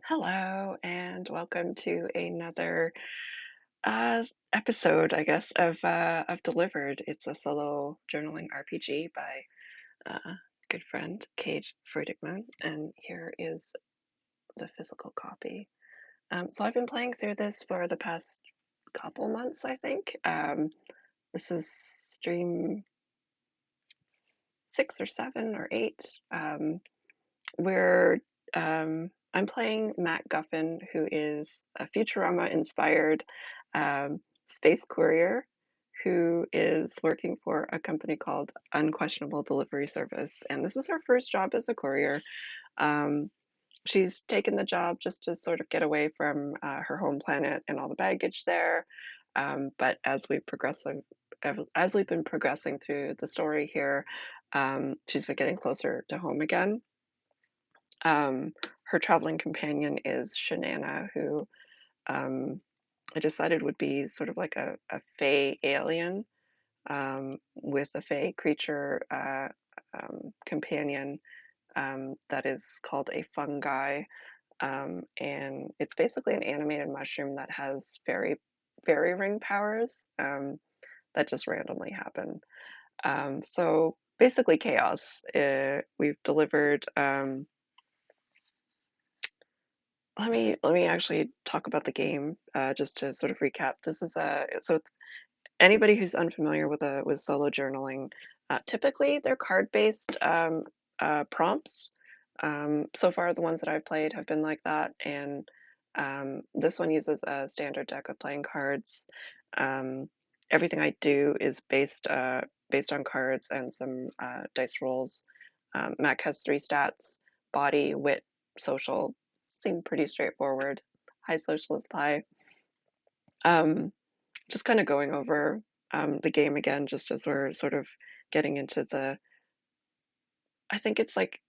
Hello, and welcome to another episode, I guess, of Delivered. It's a solo journaling RPG by good friend Cage Freudigman, and here is the physical copy. So I've been playing through this for the past couple months, I think. This is stream 6 or 7 or 8. Where I'm playing Matt Guffin, who is a Futurama-inspired space courier who is working for a company called Unquestionable Delivery Service. And this is her first job as a courier. Um, she's taken the job just to sort of get away from her home planet and all the baggage there. But as we've been progressing through the story here, she's been getting closer to home again. Her traveling companion is Shanana, who I decided would be sort of like a fae alien with a fae creature companion that is called a fungi. And it's basically an animated mushroom that has fairy ring powers that just randomly happen. So basically chaos. We've delivered let me actually talk about the game, just to sort of recap. This is so it's anybody who's unfamiliar with solo journaling. Typically, they're card-based prompts. So far, the ones that I've played have been like that, and this one uses a standard deck of playing cards. Um, Everything I do is based on cards and some dice rolls. Mac has 3 stats: body, wit, social. Seem pretty straightforward. High social is pie. Um, just kind of going over the game again, just as we're sort of getting into I think it's like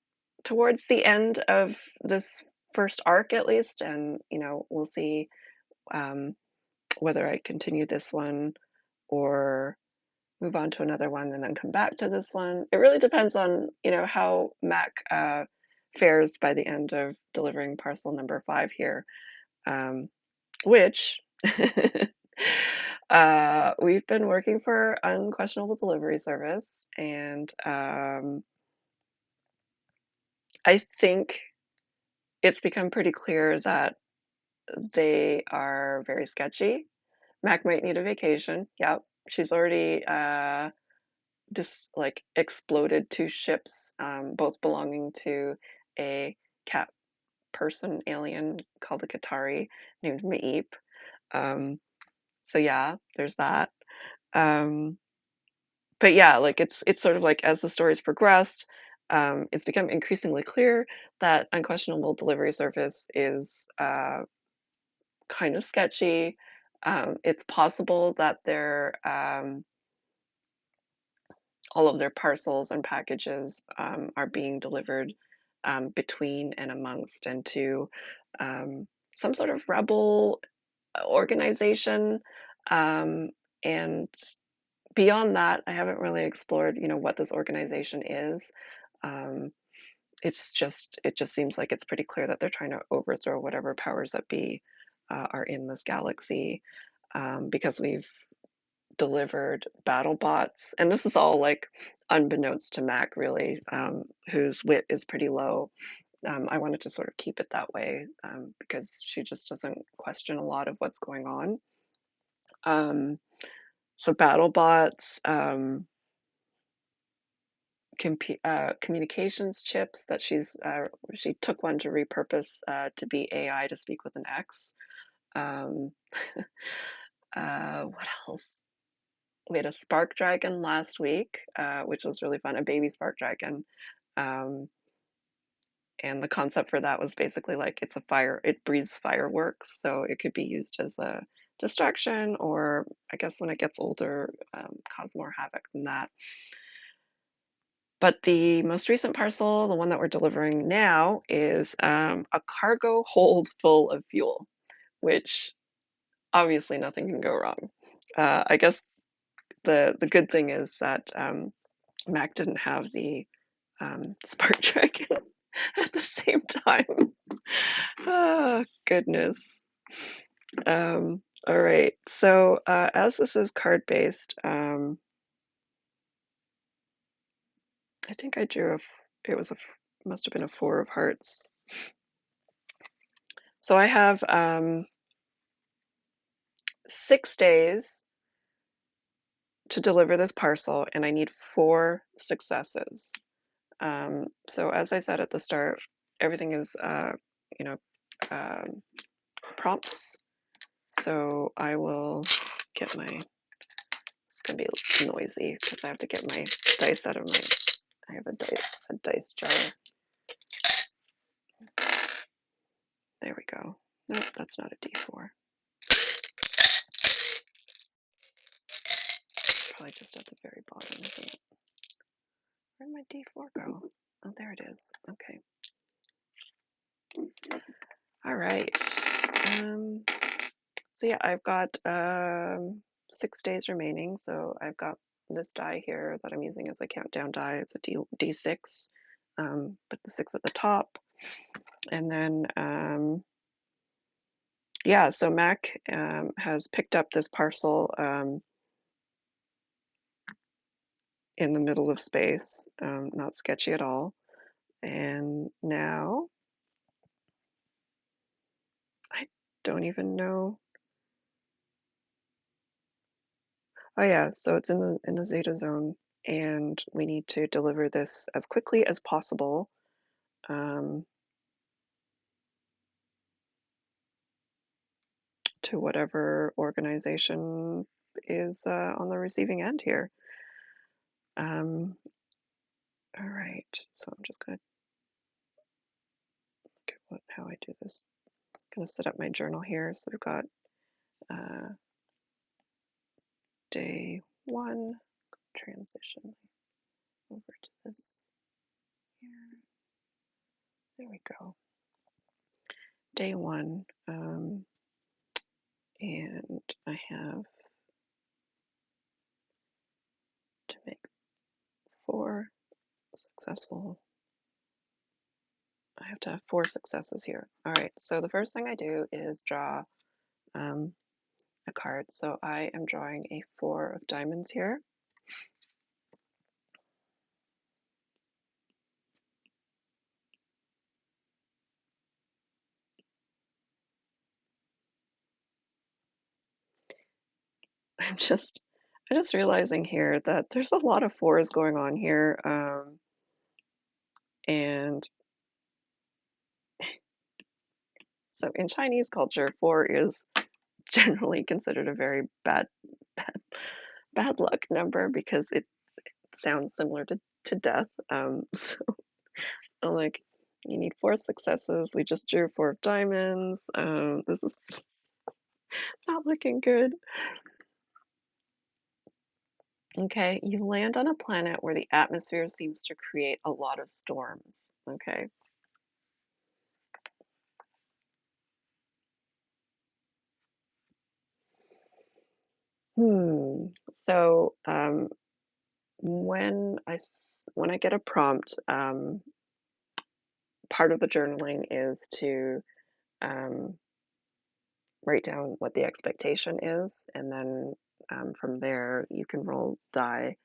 towards the end of this first arc at least, and we'll see um, whether I continue this one or move on to another one and then come back to this one. It really depends on how Mac fares by the end of delivering parcel number 5 here, which we've been working for Unquestionable Delivery Service, and I think it's become pretty clear that they are very sketchy. Mac might need a vacation. Yep, she's already just like exploded 2 ships, both belonging to a cat person alien called a Qatari named Maep. So yeah, there's that. Um, but yeah, like it's sort of like as the story's progressed, it's become increasingly clear that Unquestionable Delivery Service is kind of sketchy. It's possible that all of their parcels and packages are being delivered between and amongst and to some sort of rebel organization. Um, and beyond that, I haven't really explored, what this organization is. Um, it just seems like it's pretty clear that they're trying to overthrow whatever powers that be are in this galaxy, because we've delivered battle bots, and this is all like unbeknownst to Mac, really, whose wit is pretty low. I wanted to sort of keep it that way because she just doesn't question a lot of what's going on. So battle bots, communications chips that she took one to repurpose to be AI to speak with an X. Um, what else? We had a spark dragon last week, which was really fun, a baby spark dragon. Um, and the concept for that was basically like it breathes fireworks, so it could be used as a distraction, or I guess when it gets older, cause more havoc than that. But the most recent parcel, the one that we're delivering now, is a cargo hold full of fuel, which obviously nothing can go wrong. I guess the good thing is that Mac didn't have the spark dragon at the same time. Oh, goodness. All right. So, as this is card-based, I think I drew it was must have been a four of hearts. So I have 6 days to deliver this parcel, and I need four successes. So as I said at the start, everything is, you know, um, prompts. So I will get my, it's gonna be noisy because I have to get my dice out of my, I have a dice jar. There we go. Nope, that's not a D4. Probably just at the very bottom, isn't it? Where'd my D4 go? Oh, there it is. Okay. All right. So yeah, I've got 6 days remaining. So I've got this die here that I'm using as a countdown die. It's a D6. Put the six at the top, and then yeah. So Mac has picked up this parcel in the middle of space. Not sketchy at all. And now I don't even know. Oh yeah, so it's in the Zeta zone, and we need to deliver this as quickly as possible um, to whatever organization is on the receiving end here. Um, all right, so I'm just gonna look at how I do this. I'm gonna set up my journal here. So we've got uh, day one, transition over to this here. There we go. Day one, and I have to make four successful. I have to have four successes here. All right, so the first thing I do is draw a card. So I am drawing a four of diamonds here. I'm just realizing here that there's a lot of fours going on here. And so in Chinese culture, four is generally considered a very bad, bad luck number because it sounds similar to death. So I'm like, you need four successes. We just drew four of diamonds. This is not looking good. Okay, you land on a planet where the atmosphere seems to create a lot of storms. Okay. Hmm. So when I get a prompt, part of the journaling is to um, write down what the expectation is, and then from there you can roll die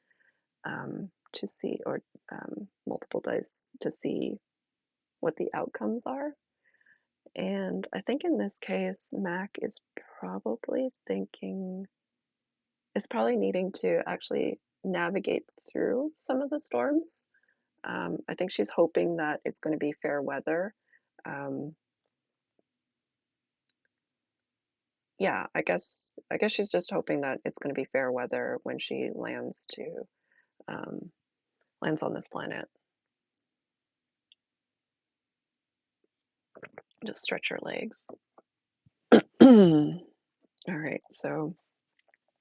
to see, or multiple dice to see what the outcomes are. And I think in this case, Mac probably thinking is probably needing to actually navigate through some of the storms. I think she's hoping that it's going to be fair weather. Um, yeah, I guess she's just hoping that it's going to be fair weather when she um, lands on this planet. Just stretch her legs. All right, so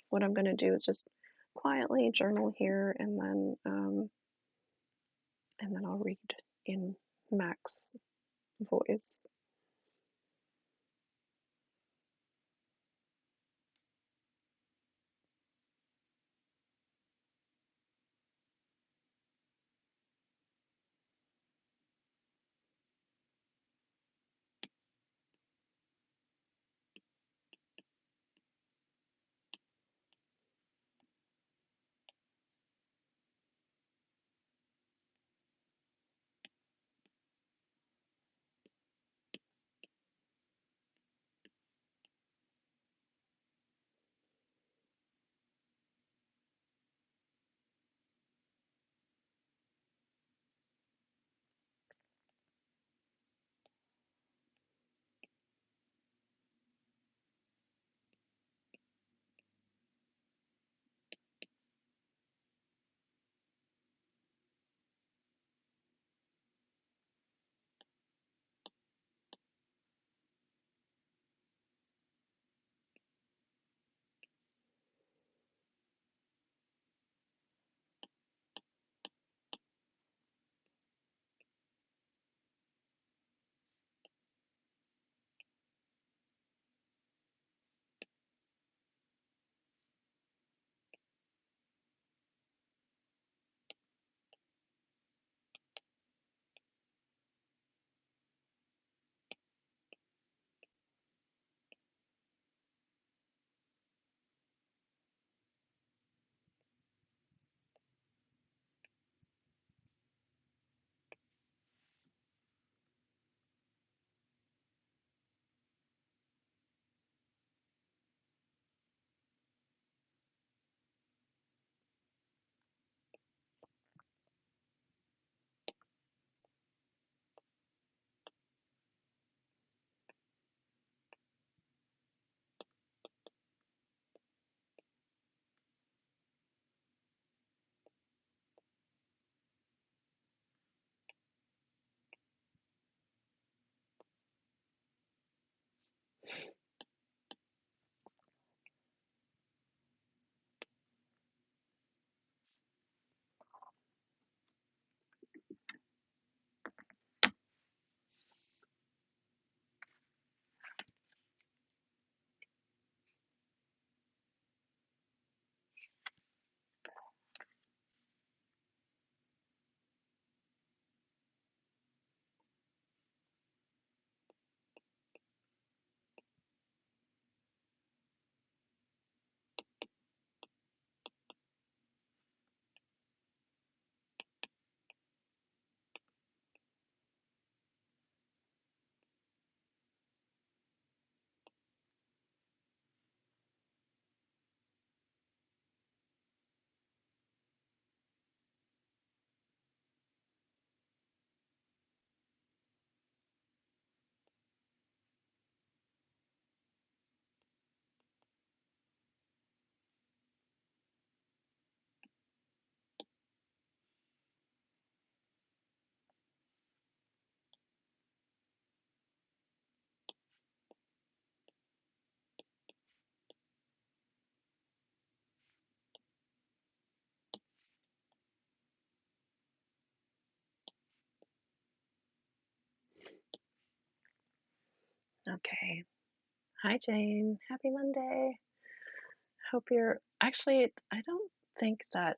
what I'm going to do is just quietly journal here, and then I'll read in Mac's voice. Okay. Hi, Jane. Happy Monday. Hope you're actually, I don't think that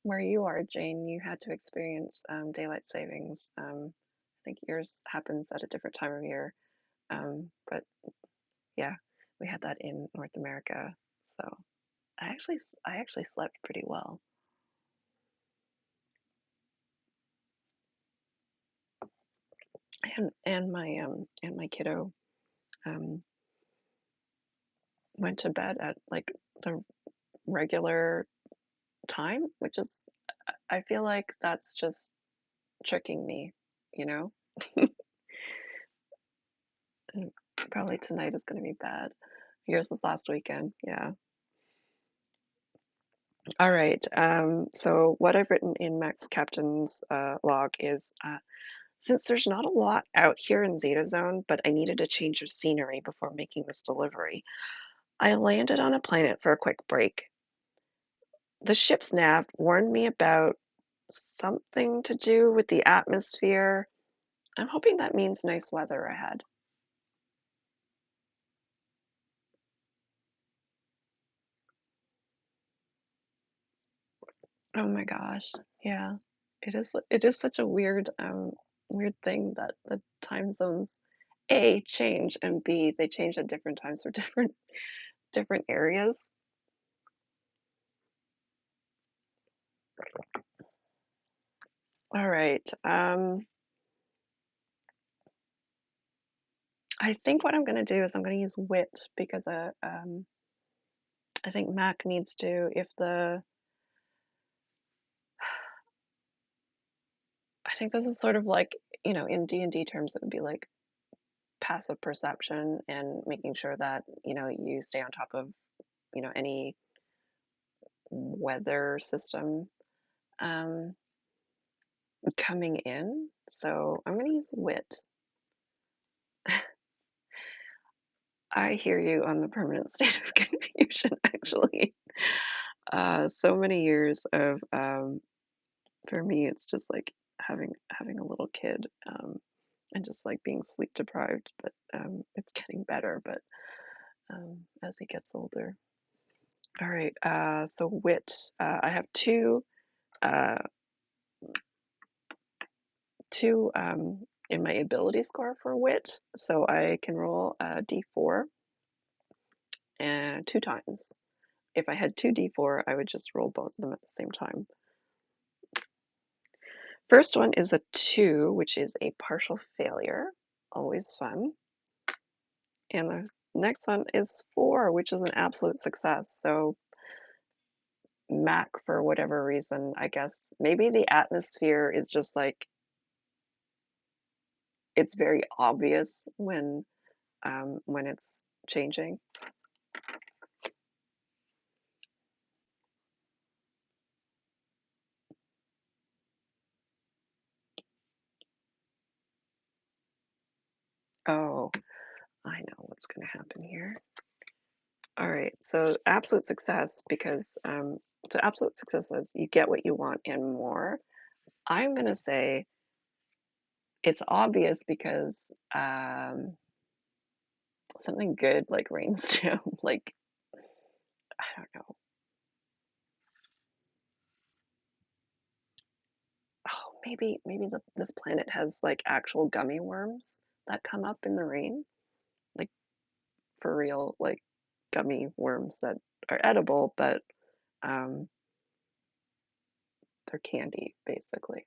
where you are, Jane, you had to experience daylight savings. I think yours happens at a different time of year. But yeah, we had that in North America. So I actually slept pretty well. And my kiddo um went to bed at like the regular time, which is I feel like that's just tricking me, you know? And probably tonight is gonna be bad. Yours was last weekend, yeah. All right. So what I've written in Max Captain's log is since there's not a lot out here in Zeta Zone, but I needed a change of scenery before making this delivery, I landed on a planet for a quick break. The ship's nav warned me about something to do with the atmosphere. I'm hoping that means nice weather ahead. Oh my gosh. Yeah. It is such a weird thing that the time zones A change and B they change at different times for different areas. All right. I think what I'm going to do is I'm going to use wit because I think Mac needs to if the I think this is sort of like, in D&D terms it would be like passive perception and making sure that, you stay on top of, any weather system um, coming in. So I'm going to use wit. I hear you on the permanent state of confusion, actually. So many years of, for me, it's just like having a little kid and just like being sleep deprived, but it's getting better, but as he gets older. All right, so wit. I have uh, two in my ability score for wit, so I can roll a d4 and two times. If I had two d4, I would just roll both of them at the same time. First one is a 2, which is a partial failure, always fun. And the next one is 4, which is an absolute success. So Mac, for whatever reason, I guess maybe the atmosphere is just like it's very obvious when it's changing. Oh, I know what's going to happen here. All right, so absolute success because so absolute success is you get what you want and more. I'm going to say it's obvious because something good like rains down. Like I don't know. Oh, maybe this planet has like actual gummy worms that come up in the rain, like for real, like gummy worms that are edible, but um, they're candy basically.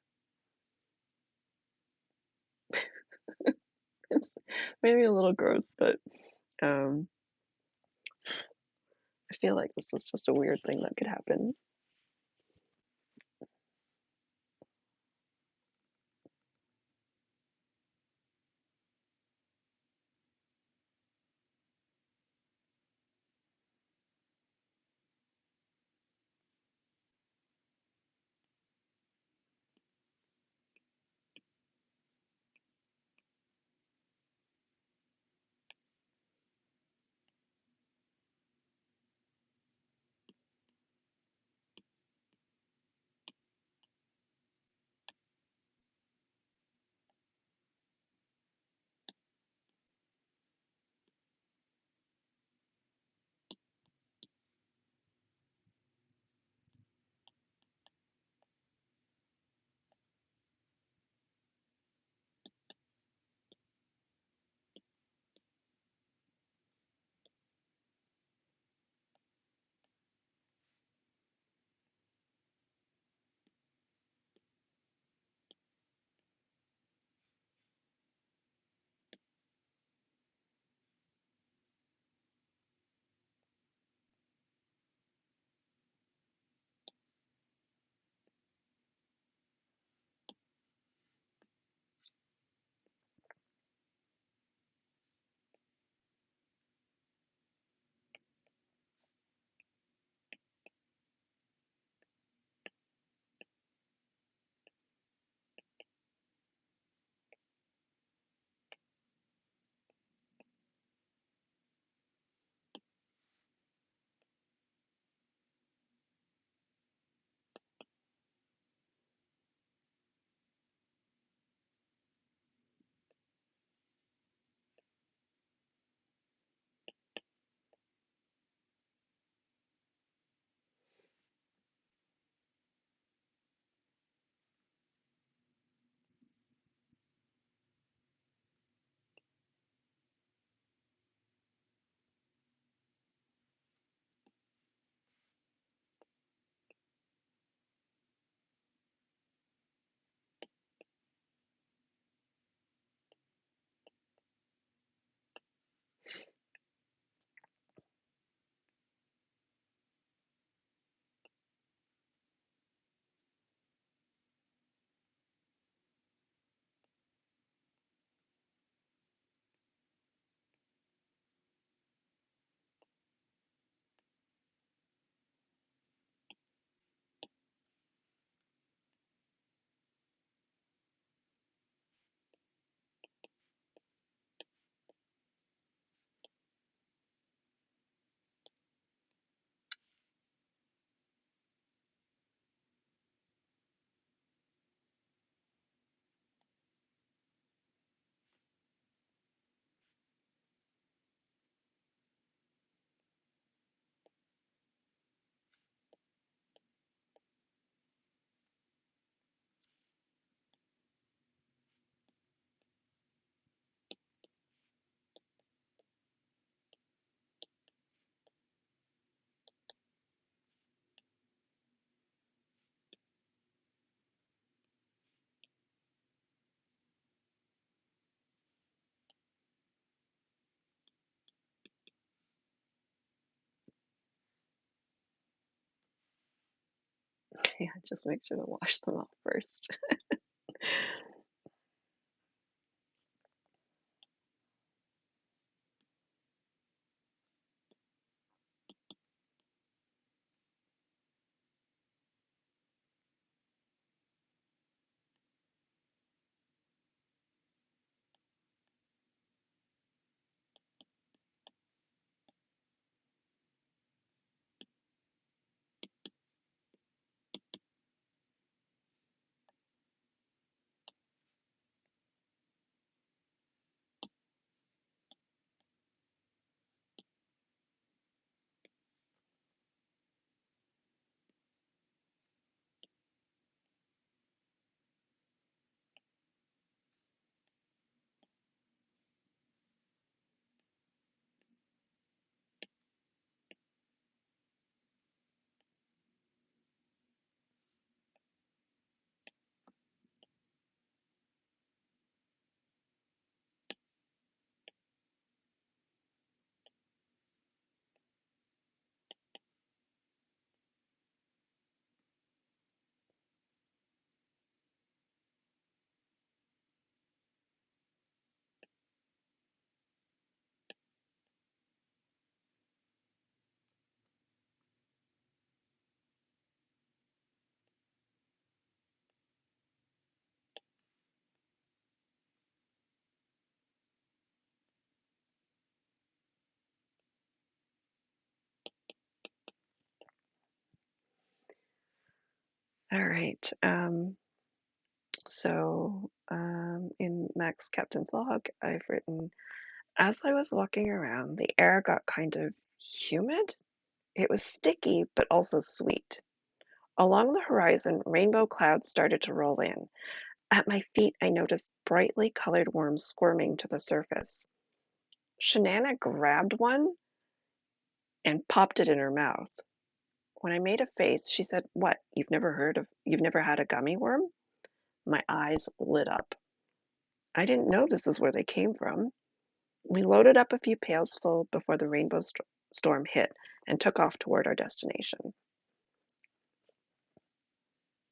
It's maybe a little gross, but um, I feel like this is just a weird thing that could happen. Yeah, just make sure to wash them off first. All right. In Max Captain's log, I've written, as I was walking around, the air got kind of humid. It was sticky, but also sweet. Along the horizon, rainbow clouds started to roll in. At my feet, I noticed brightly colored worms squirming to the surface. Shanana grabbed one and popped it in her mouth. When I made a face, she said, "What? You've never had a gummy worm?" My eyes lit up. I didn't know this is where they came from. We loaded up a few pails full before the storm hit and took off toward our destination.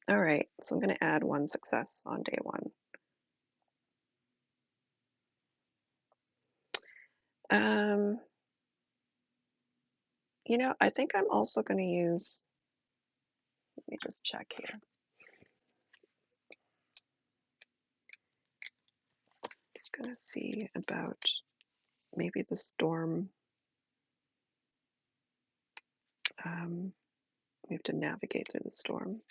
All right, so I'm going to add one success on day one. Um, I think I'm also going to use, let me just check here. Just going to see about maybe the storm. We have to navigate through the storm.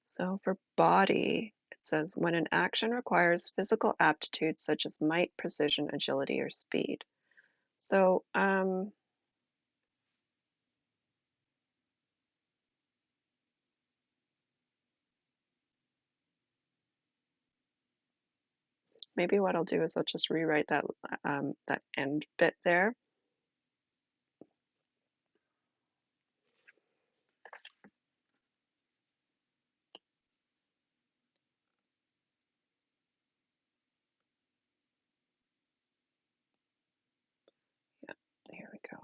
So for body, it says when an action requires physical aptitude such as might, precision, agility, or speed. So maybe what I'll do is I'll just rewrite that end bit there. Yeah, here we go.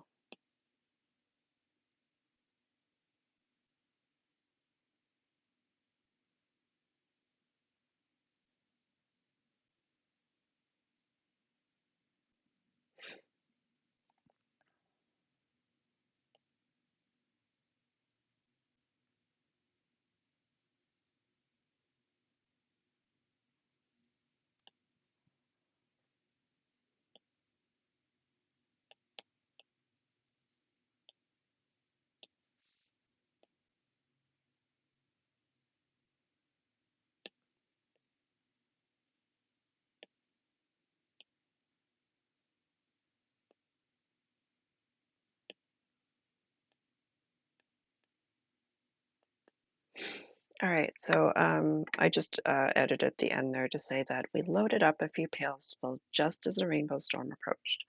All right, so I just edited the end there to say that we loaded up a few pails full just as the rainbow storm approached.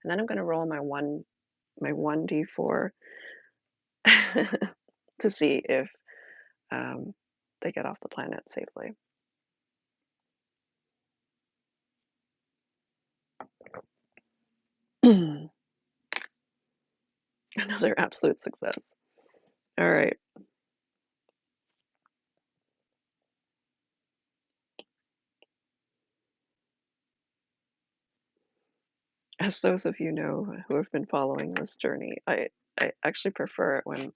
And then I'm going to roll my 1d4 to see if um, they get off the planet safely. Another absolute success. All right. As those of you know who have been following this journey, I actually prefer it when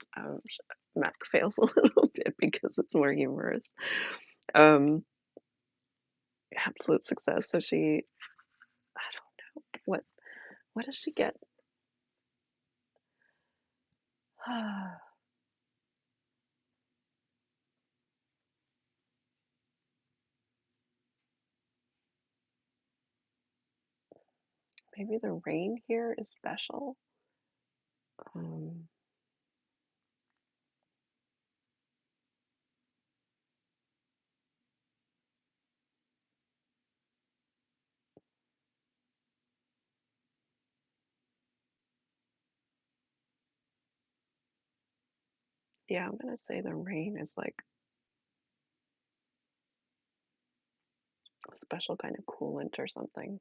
Mac fails a little bit because it's more humorous. Um, absolute success. So I don't know, what does she get? Maybe the rain here is special. Um, yeah, I'm gonna say the rain is like a special kind of coolant or something.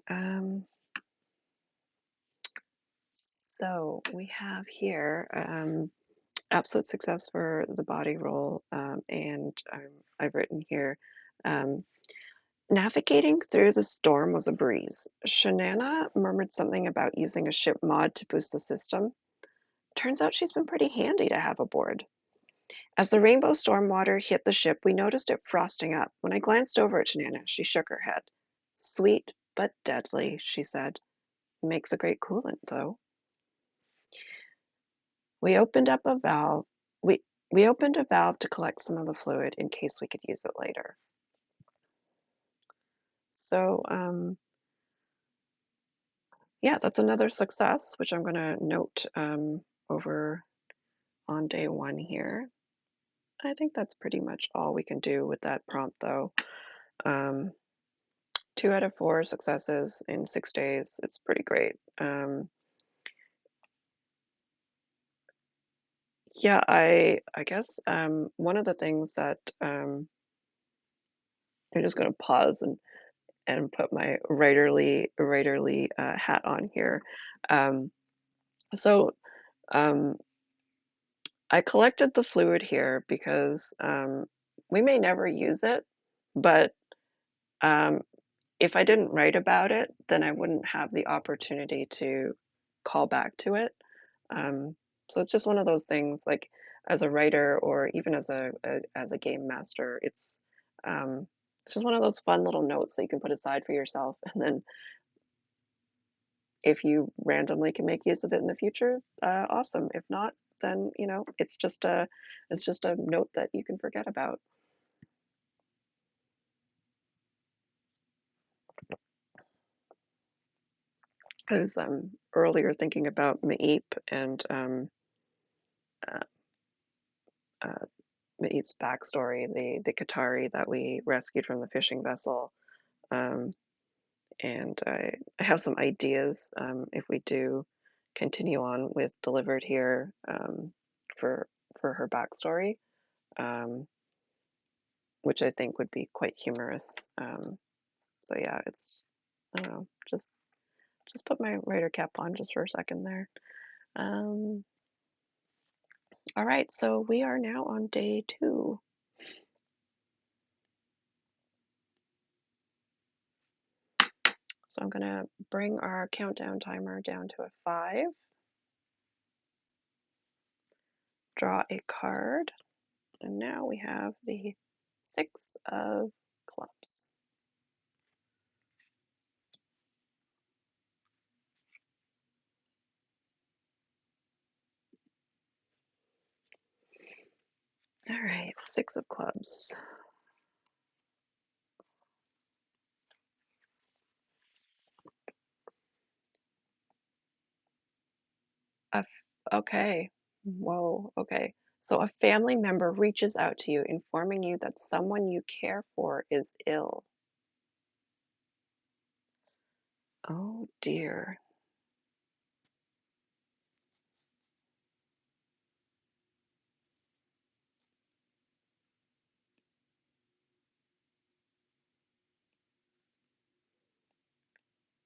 right. So we have here absolute success for the body roll, and I've written here um, navigating through the storm was a breeze. Shanana murmured something about using a ship mod to boost the system. Turns out she's been pretty handy to have aboard. As the rainbow storm water hit the ship, we noticed it frosting up. When I glanced over at Shanana, she shook her head. Sweet but deadly, she said. Makes a great coolant, though. We opened up a valve. We we opened a valve to collect some of the fluid in case we could use it later. So, yeah, that's another success, which I'm going to note over on day one here. I think that's pretty much all we can do with that prompt, though. Um, 2 out of 4 successes in 6 days. It's pretty great. Yeah, I guess one of the things that I'm just going to pause and put my writerly hat on here. Um, so um, I collected the fluid here because we may never use it, but um, if I didn't write about it, then I wouldn't have the opportunity to call back to it. Um, so it's just one of those things, like as a writer or even as a game master, it's just one of those fun little notes that you can put aside for yourself, and then if you randomly can make use of it in the future, awesome. If not, then it's just a note that you can forget about. I was earlier thinking about Maep and uh, uh, Maep's backstory, the Qatari that we rescued from the fishing vessel. Um, and I have some ideas if we do continue on with Delivered here for her backstory. Um, which I think would be quite humorous. So yeah, it's I don't know, just put my writer cap on just for a second there. Um, all right, so we are now on day 2. So I'm gonna bring our countdown timer down to a 5, draw a card, and now we have the 6 of clubs. All right, 6 of clubs. Okay. Whoa, okay. So a family member reaches out to you, informing you that someone you care for is ill. Oh dear.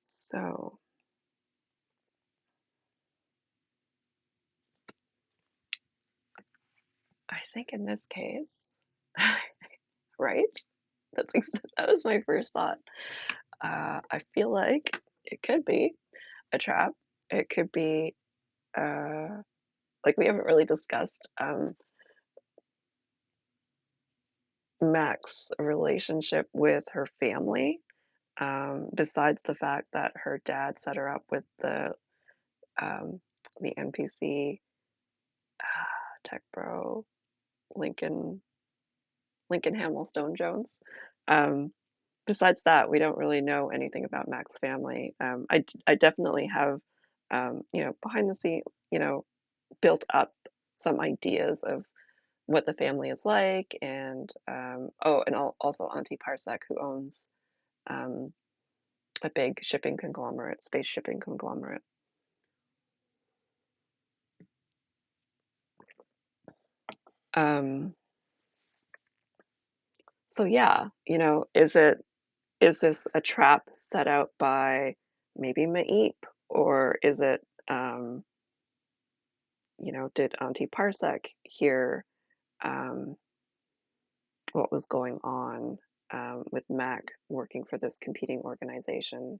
So I think in this case, right? That was my first thought. I feel like it could be a trap. It could be like we haven't really discussed Mac's relationship with her family. Besides the fact that her dad set her up with um, the NPC tech bro Lincoln Hamilstone Jones. Um, besides that, we don't really know anything about Mac's family. I definitely have behind the scene you know built up some ideas of what the family is like, and also Auntie Parsec, who owns um, a big shipping conglomerate, space shipping conglomerate. Um, so yeah, is it? is this a trap set out by maybe Maep, or is it, did Auntie Parsec hear um, what was going on with Mac working for this competing organization?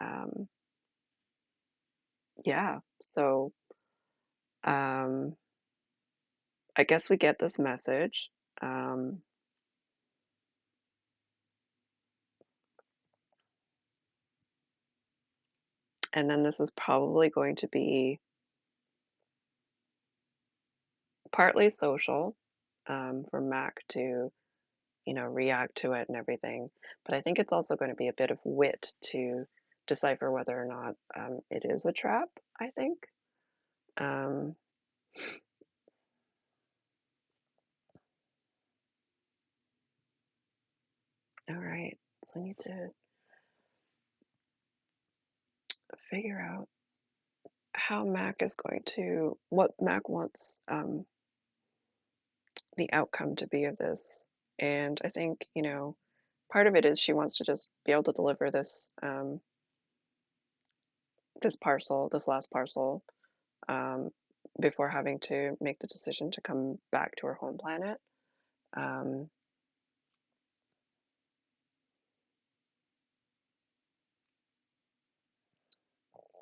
Um, yeah, so um, I guess we get this message. Um, and then this is probably going to be partly social for Mac to, react to it and everything. But I think it's also going to be a bit of wit to decipher whether or not it is a trap, I think. Um, all right, so I need to figure out how Mac is going to, what Mac wants the outcome to be of this. And I think, part of it is she wants to just be able to deliver this parcel, this last parcel, um, before having to make the decision to come back to her home planet. Um,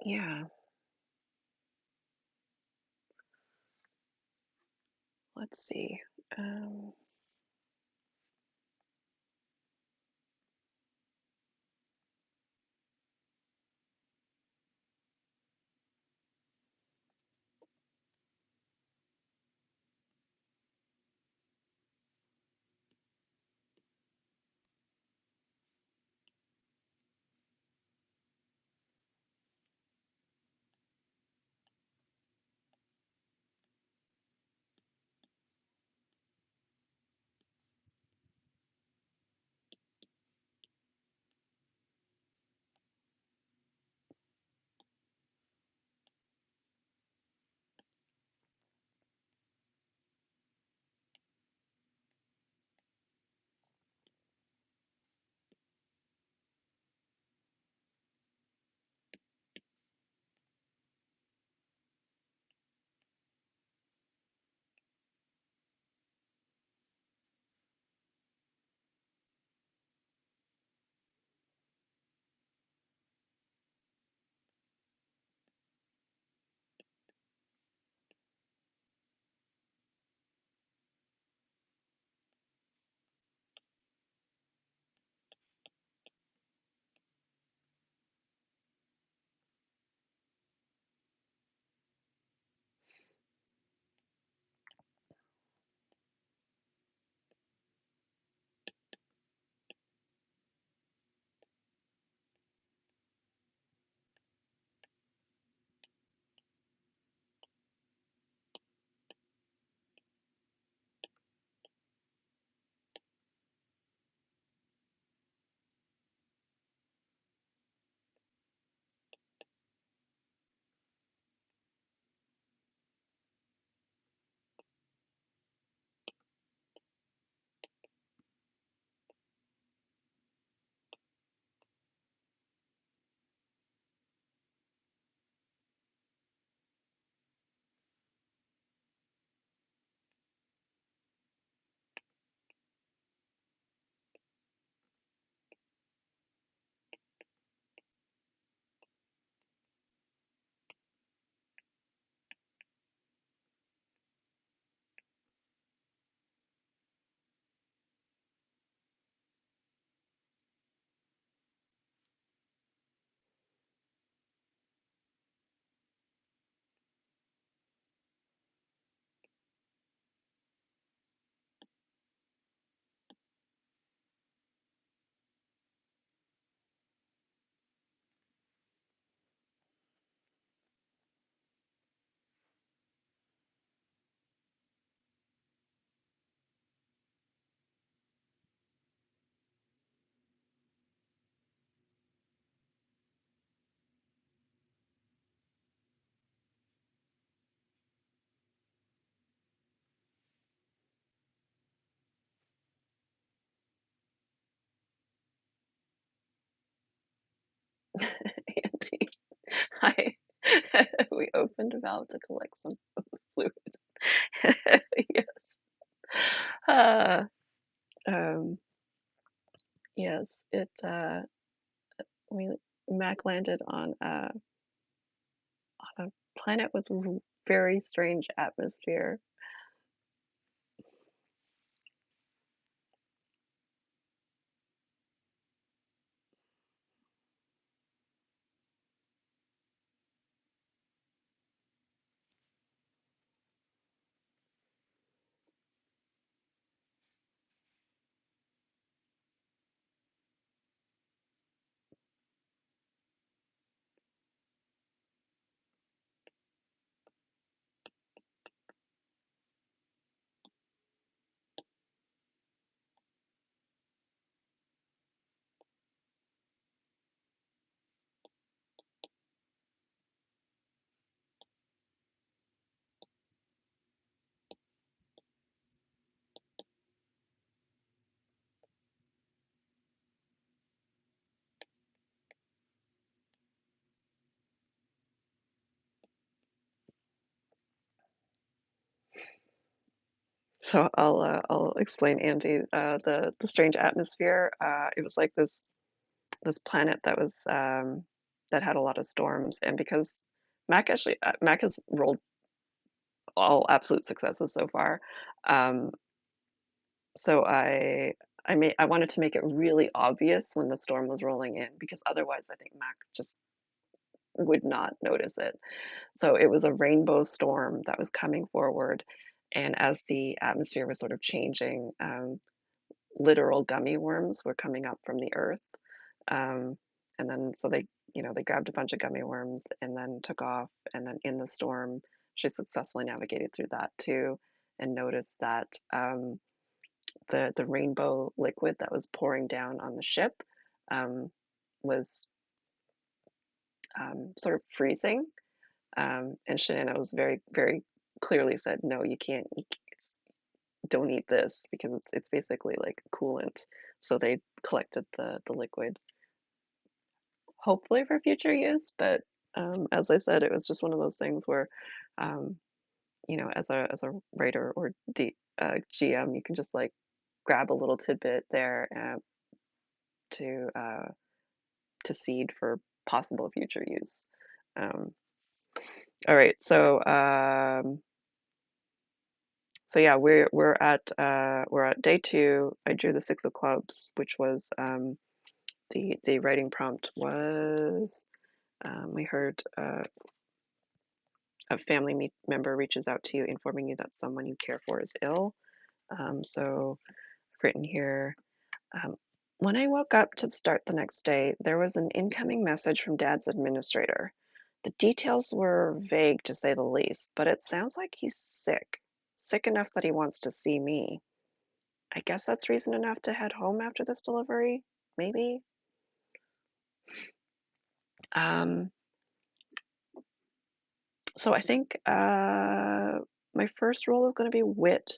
yeah, let's see. Um, Andy, I we opened a valve to collect some fluid. Yes. Uh, um, yes, we Mac landed on a planet with very strange atmosphere. So I'll explain Andy the strange atmosphere. It was like this planet that was that had a lot of storms, and because Mac has rolled all absolute successes so far. Um, so I wanted to make it really obvious when the storm was rolling in because otherwise I think Mac just would not notice it. So it was a rainbow storm that was coming forward, and as the atmosphere was sort of changing, literal gummy worms were coming up from the earth. Um, and then so they grabbed a bunch of gummy worms and then took off. And then in the storm, she successfully navigated through that too, and noticed that the rainbow liquid that was pouring down on the ship um, was sort of freezing. And Shanana was very clearly said, no, don't eat this because it's basically like coolant. So they collected the liquid, hopefully for future use. But as I said, it was just one of those things where, um, as a writer or GM, you can just like grab a little tidbit there to uh, to seed for possible future use. Um, all right, so yeah, we're at day two. I drew the six of clubs, which was the writing prompt was we heard a family member reaches out to you, informing you that someone you care for is ill. So I've written here. Um, when I woke up to start the next day, there was an incoming message from Dad's administrator. The details were vague to say the least, but it sounds like he's sick. Sick enough that he wants to see me. I guess that's reason enough to head home after this delivery, maybe. Um, so I think my first role is going to be wit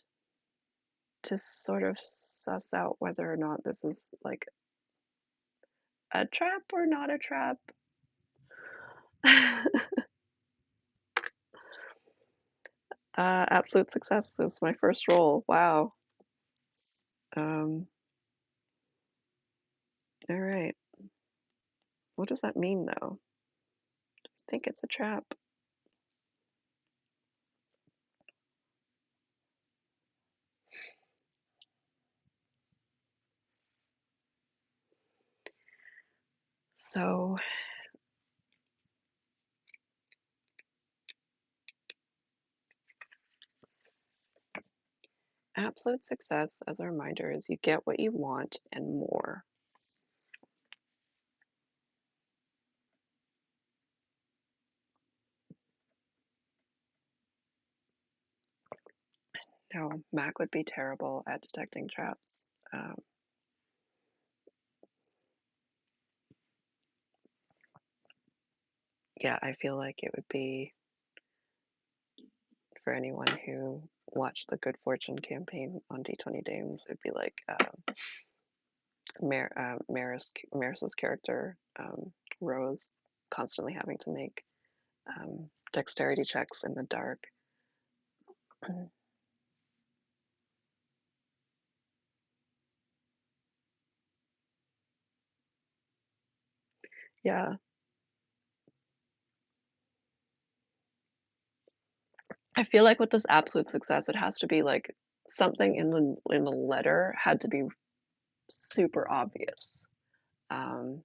to sort of suss out whether or not this is like a trap or not a trap. Absolute success is my first role. Wow. Um, all right. What does that mean though? I think it's a trap. So, absolute success, as a reminder, is you get what you want and more. Now, Mac would be terrible at detecting traps. Yeah, I feel like it would be for anyone who watched the Good Fortune campaign on D20 Dames, it'd be like Maris's character. Rose constantly having to make dexterity checks in the dark. Yeah, I feel like with this absolute success, it has to be like something in the letter had to be super obvious. Um,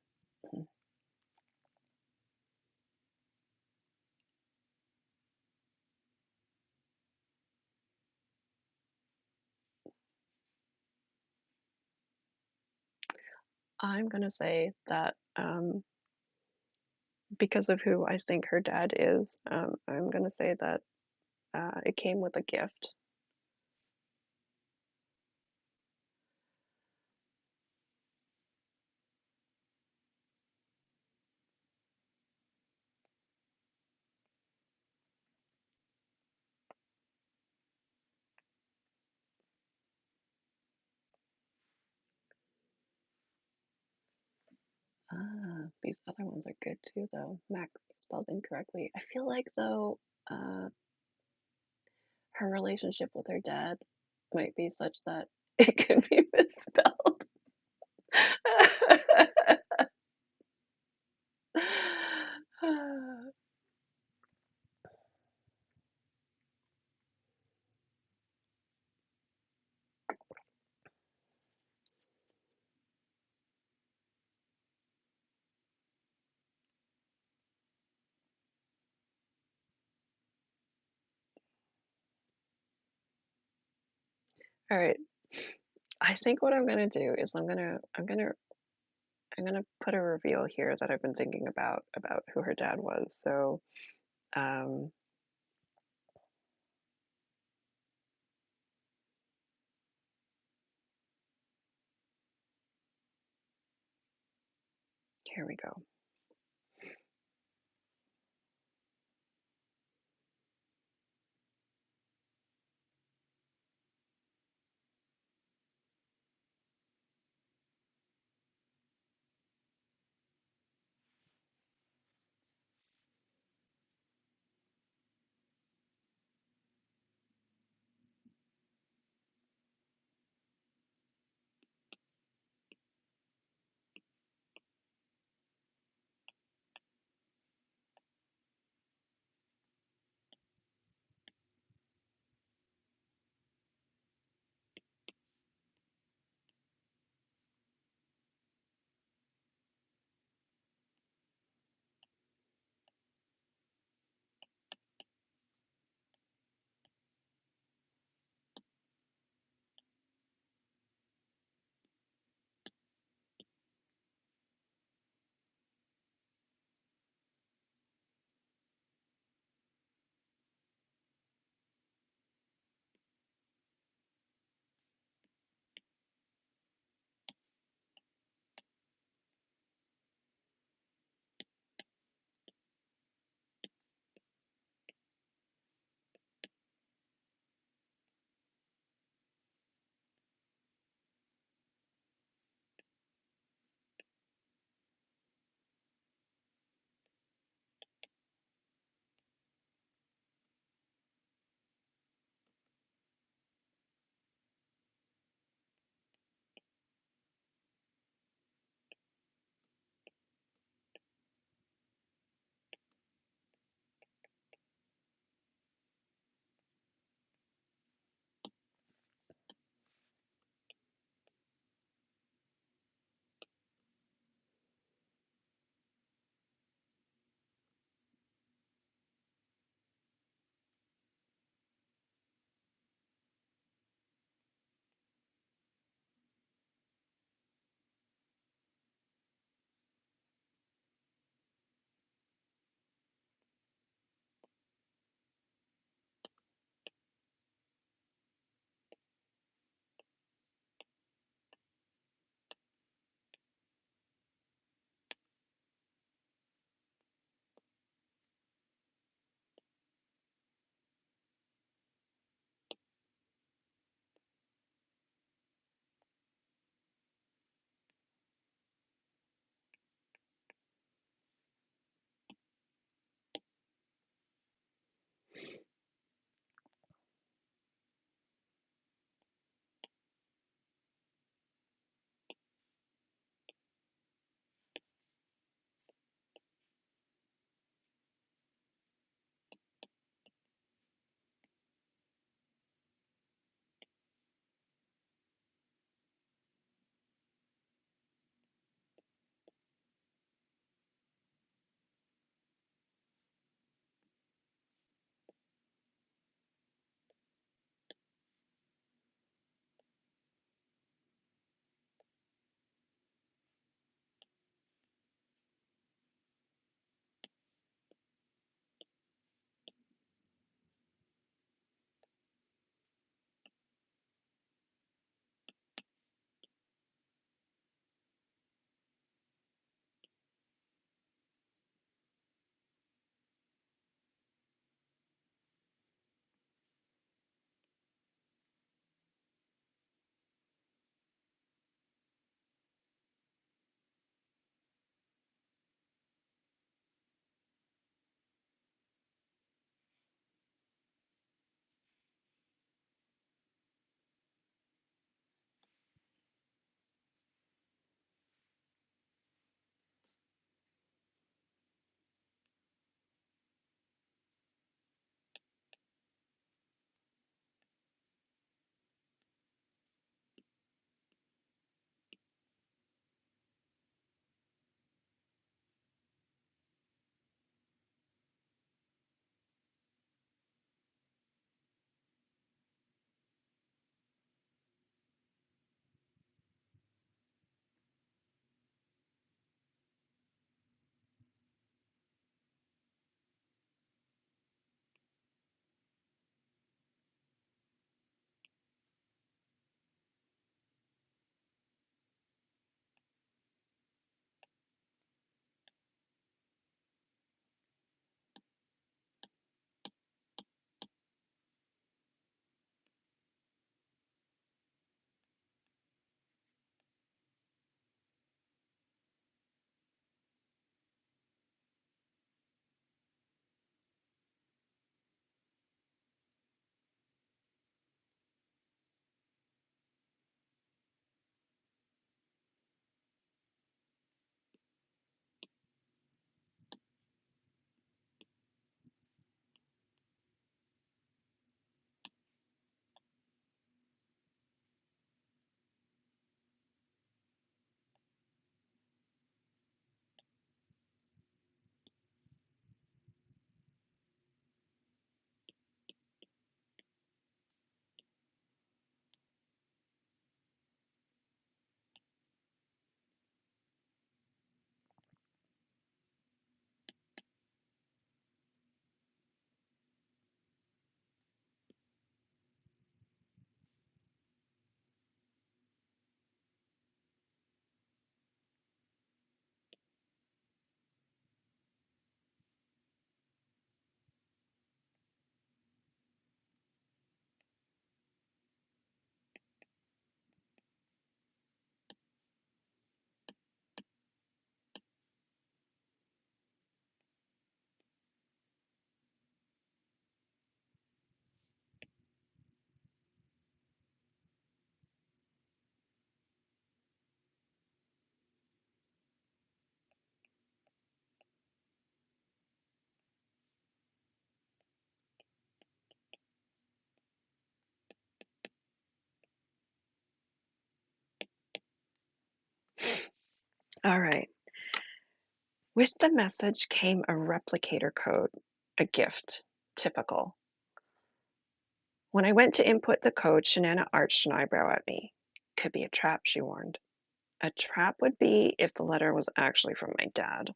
I'm gonna say that because of who I think her dad is, I'm gonna say that it came with a gift. These other ones are good too, though. Mac spelled incorrectly. I feel like though, her relationship with her dad might be such that it could be misspelled. All right. I think what I'm gonna do is I'm gonna put a reveal here that I've been thinking about who her dad was. So um, here we go. All right. With the message came a replicator code, a gift. Typical. When I went to input the code, Shanana arched an eyebrow at me. Could be a trap, she warned. A trap would be if the letter was actually from my dad.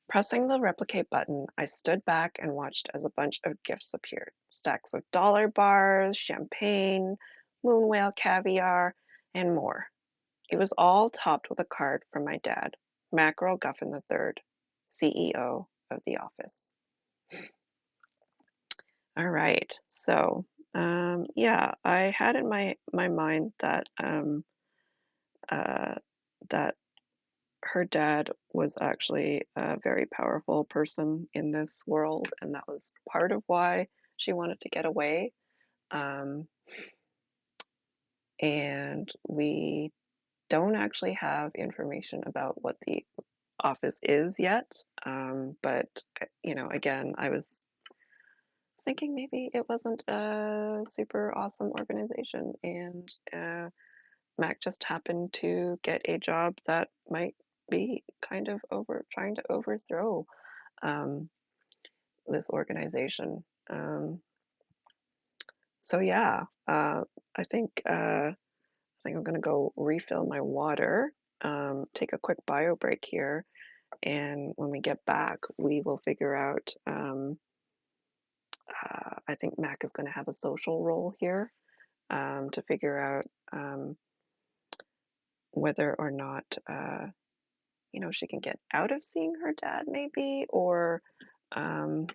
Pressing the replicate button, I stood back and watched as a bunch of gifts appeared. Stacks of dollar bars, champagne, moon whale caviar, and more. It was all topped with a card from my dad, Mackerel Guffin III, CEO of the office. All right. So, yeah, I had in my mind that uh, that her dad was actually a very powerful person in this world, and that was part of why she wanted to get away. Um, and we don't actually have information about what the office is yet. But again, I was thinking maybe it wasn't a super awesome organization, and Mac just happened to get a job that might be kind of trying to overthrow um, this organization. So yeah, I think I'm gonna go refill my water, take a quick bio break here, and when we get back, we will figure out. I think Mac is going to have a social role here to figure out whether or not she can get out of seeing her dad, maybe, or um,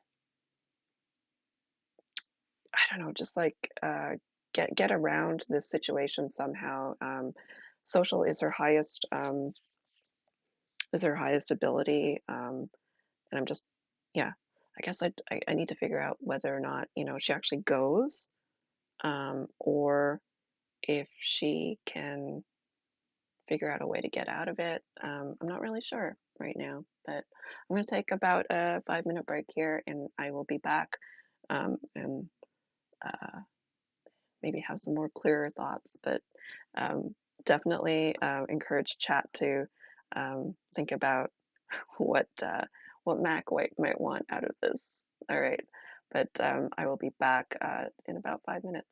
I don't know, just like get around this situation somehow. Social is her highest ability, and I'm just yeah. I guess I need to figure out whether or not she actually goes, or if she can figure out a way to get out of it. I'm not really sure right now, but I'm going to take about a 5-minute break here, and I will be back and uh, maybe have some more clearer thoughts. But um, definitely encourage chat to think about what Mac might want out of this. All right, but I will be back in about 5 minutes.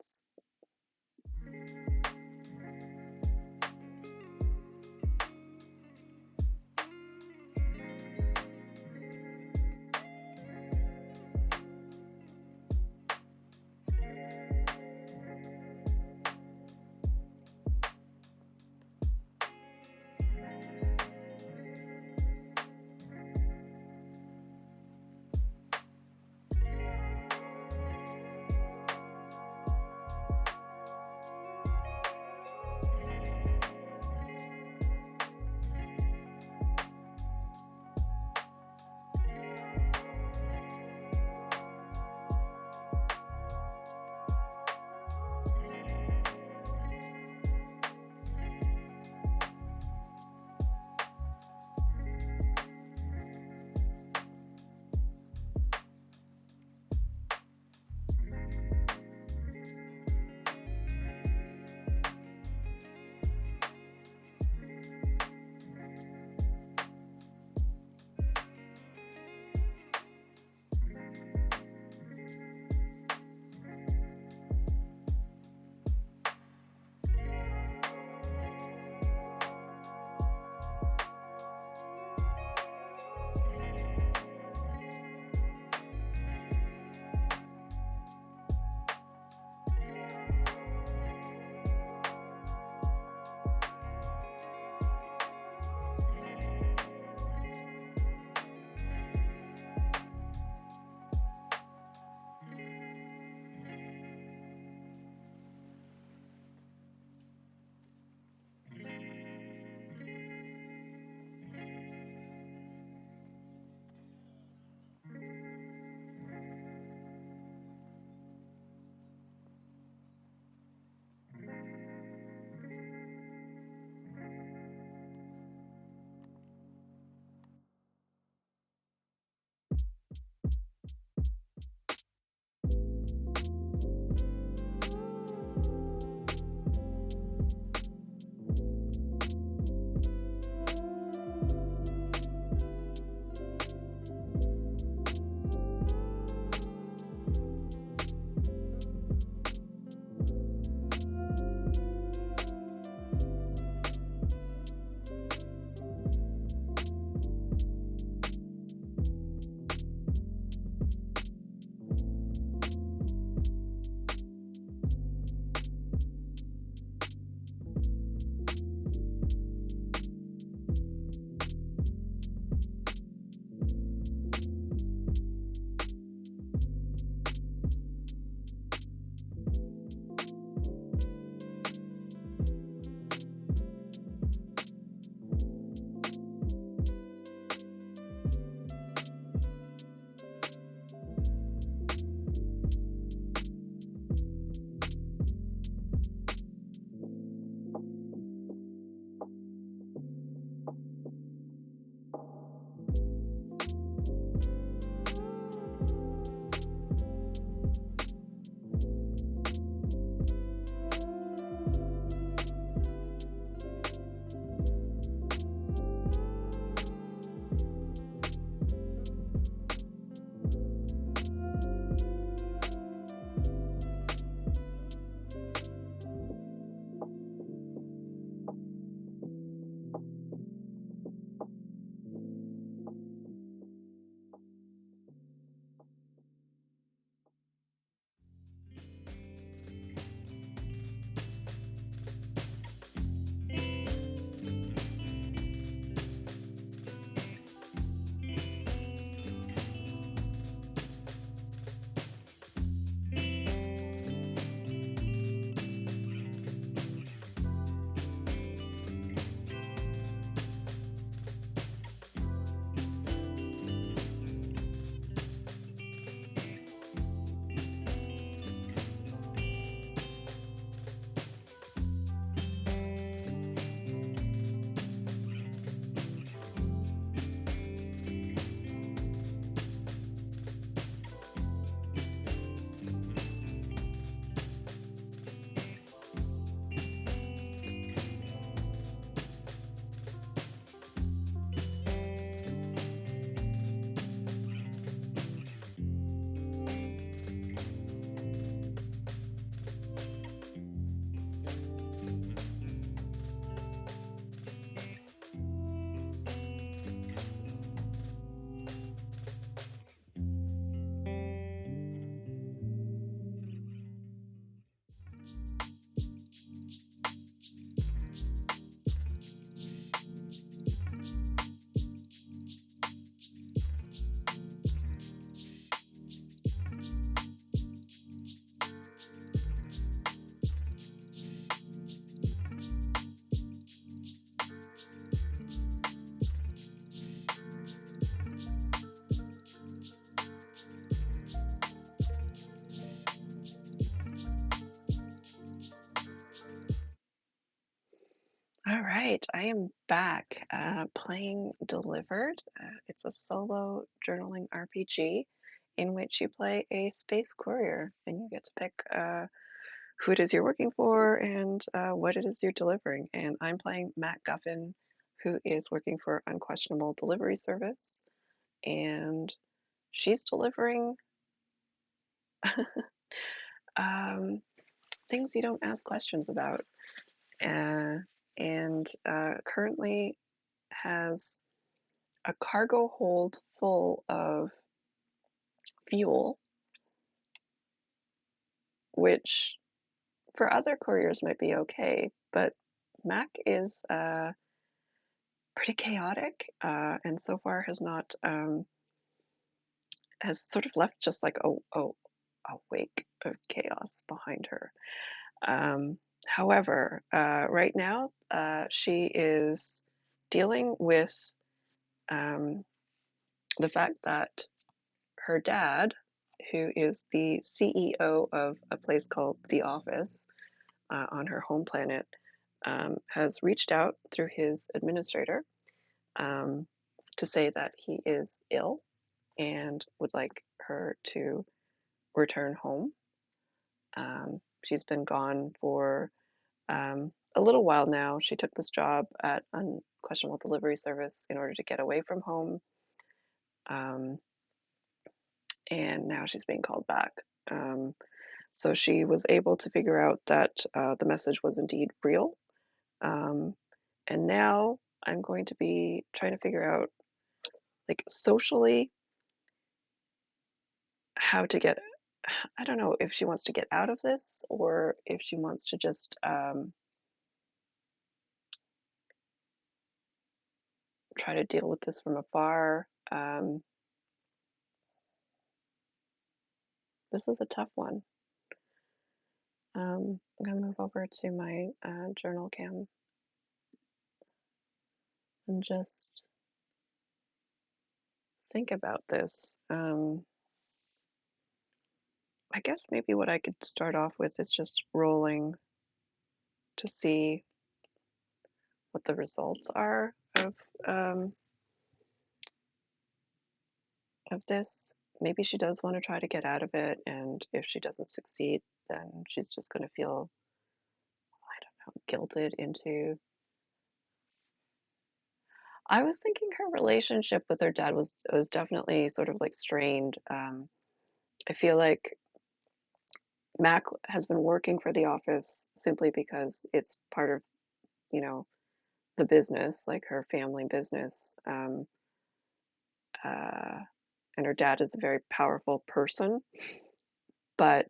Right, I am back playing Delivered. It's a solo journaling RPG in which you play a space courier and you get to pick who it is you're working for and what it is you're delivering. And I'm playing Matt Guffin, who is working for Unquestionable Delivery Service, and she's delivering um, things you don't ask questions about. Uh, and currently has a cargo hold full of fuel, which for other couriers might be okay, but Mac is pretty chaotic, and so far has not has sort of left just like a wake of chaos behind her. Um, However, right now she is dealing with um, the fact that her dad, who is the CEO of a place called The Office on her home planet, has reached out through his administrator um, to say that he is ill and would like her to return home. She's been gone for a little while now. She took this job at Unquestionable Delivery Service in order to get away from home. Um, and now she's being called back. So she was able to figure out that the message was indeed real. Um, and now I'm going to be trying to figure out, like, socially, how to get. I don't know if she wants to get out of this or if she wants to just try to deal with this from afar. This is a tough one. I'm gonna move over to my journal cam and just think about this. I guess maybe what I could start off with is just rolling to see what the results are um, of this. Maybe she does want to try to get out of it, and if she doesn't succeed, then she's just going to feel, I don't know, guilted into. I was thinking her relationship with her dad was definitely sort of like strained. I feel like Mac has been working for the office simply because it's part of, you know, the business, like her family business. Uh, and her dad is a very powerful person, but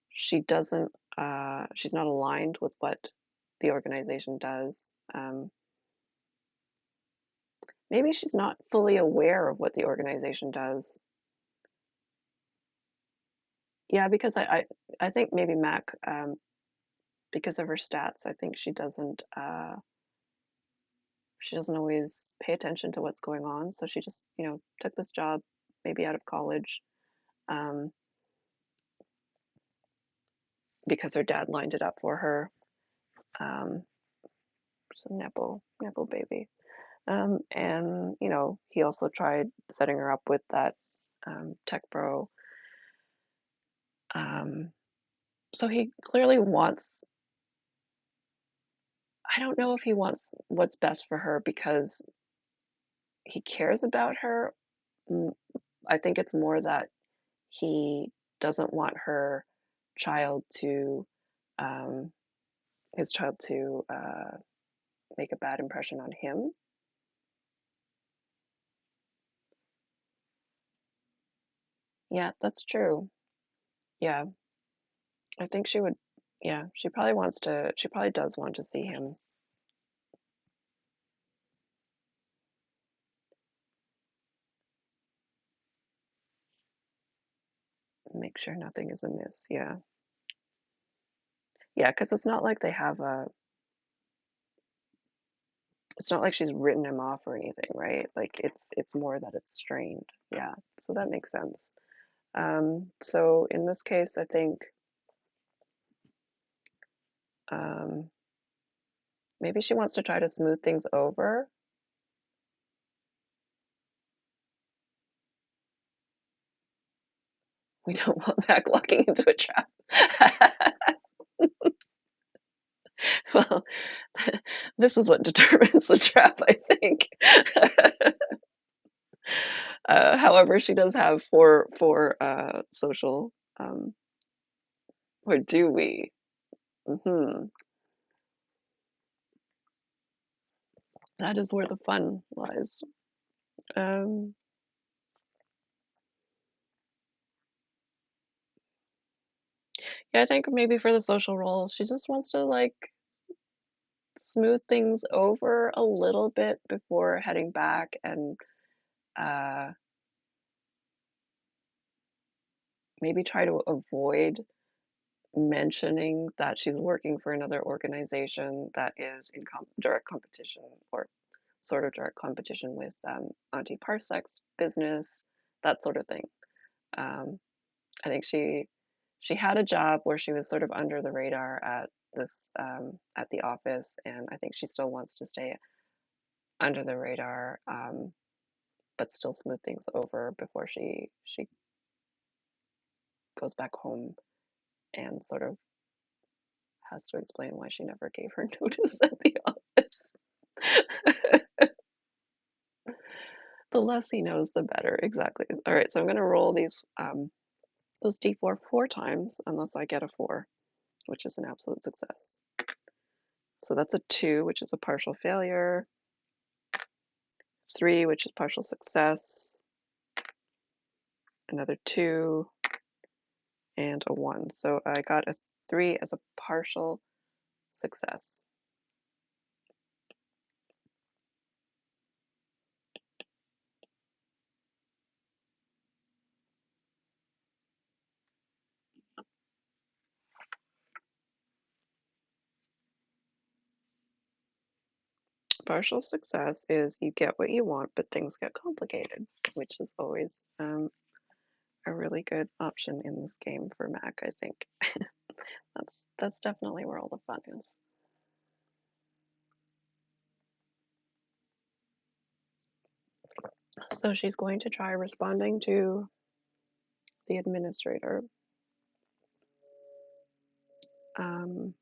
she doesn't, she's not aligned with what the organization does. Maybe she's not fully aware of what the organization does. Yeah, because I think maybe Mac, because of her stats, I think she doesn't always pay attention to what's going on. So she just, took this job maybe out of college, um, because her dad lined it up for her. Um, she's a nepo baby. And he also tried setting her up with that tech bro. Um, so he clearly wants. I don't know if he wants what's best for her because he cares about her. Mm, I think it's more that he doesn't want child to, um, his child to make a bad impression on him. Yeah, that's true. Yeah, I think she would. Yeah, she probably wants to. She probably does want to see him. Make sure nothing is amiss. Yeah, yeah, because it's not like they have a. It's not like she's written him off or anything, right? Like it's more that it's strained. Yeah, so that makes sense. So in this case, I think um, Maybe she wants to try to smooth things over. We don't want Mac walking into a trap. Well, this is what determines the trap, I think. However, she does have four social, or do we? Hmm. That is where the fun lies. Um, yeah, I think maybe for the social role, she just wants to like smooth things over a little bit before heading back and uh, maybe try to avoid mentioning that she's working for another organization that is in direct competition or sort of direct competition with Auntie Parsec's business, that sort of thing. Um, I think she had a job where she was sort of under the radar at this at the office, and I think she still wants to stay under the radar, but still smooth things over before she goes back home and sort of has to explain why she never gave her notice at the office. The less he knows, the better. Exactly. All right, so I'm going to roll those d4 four times unless I get a four, which is an absolute success. So that's a two, which is a partial failure, three, which is partial success, another two, and a one. So I got a three as a partial success. Partial success is you get what you want, but things get complicated, which is always a really good option in this game for Mac, I think. That's definitely where all the fun is. So she's going to try responding to the administrator. Um,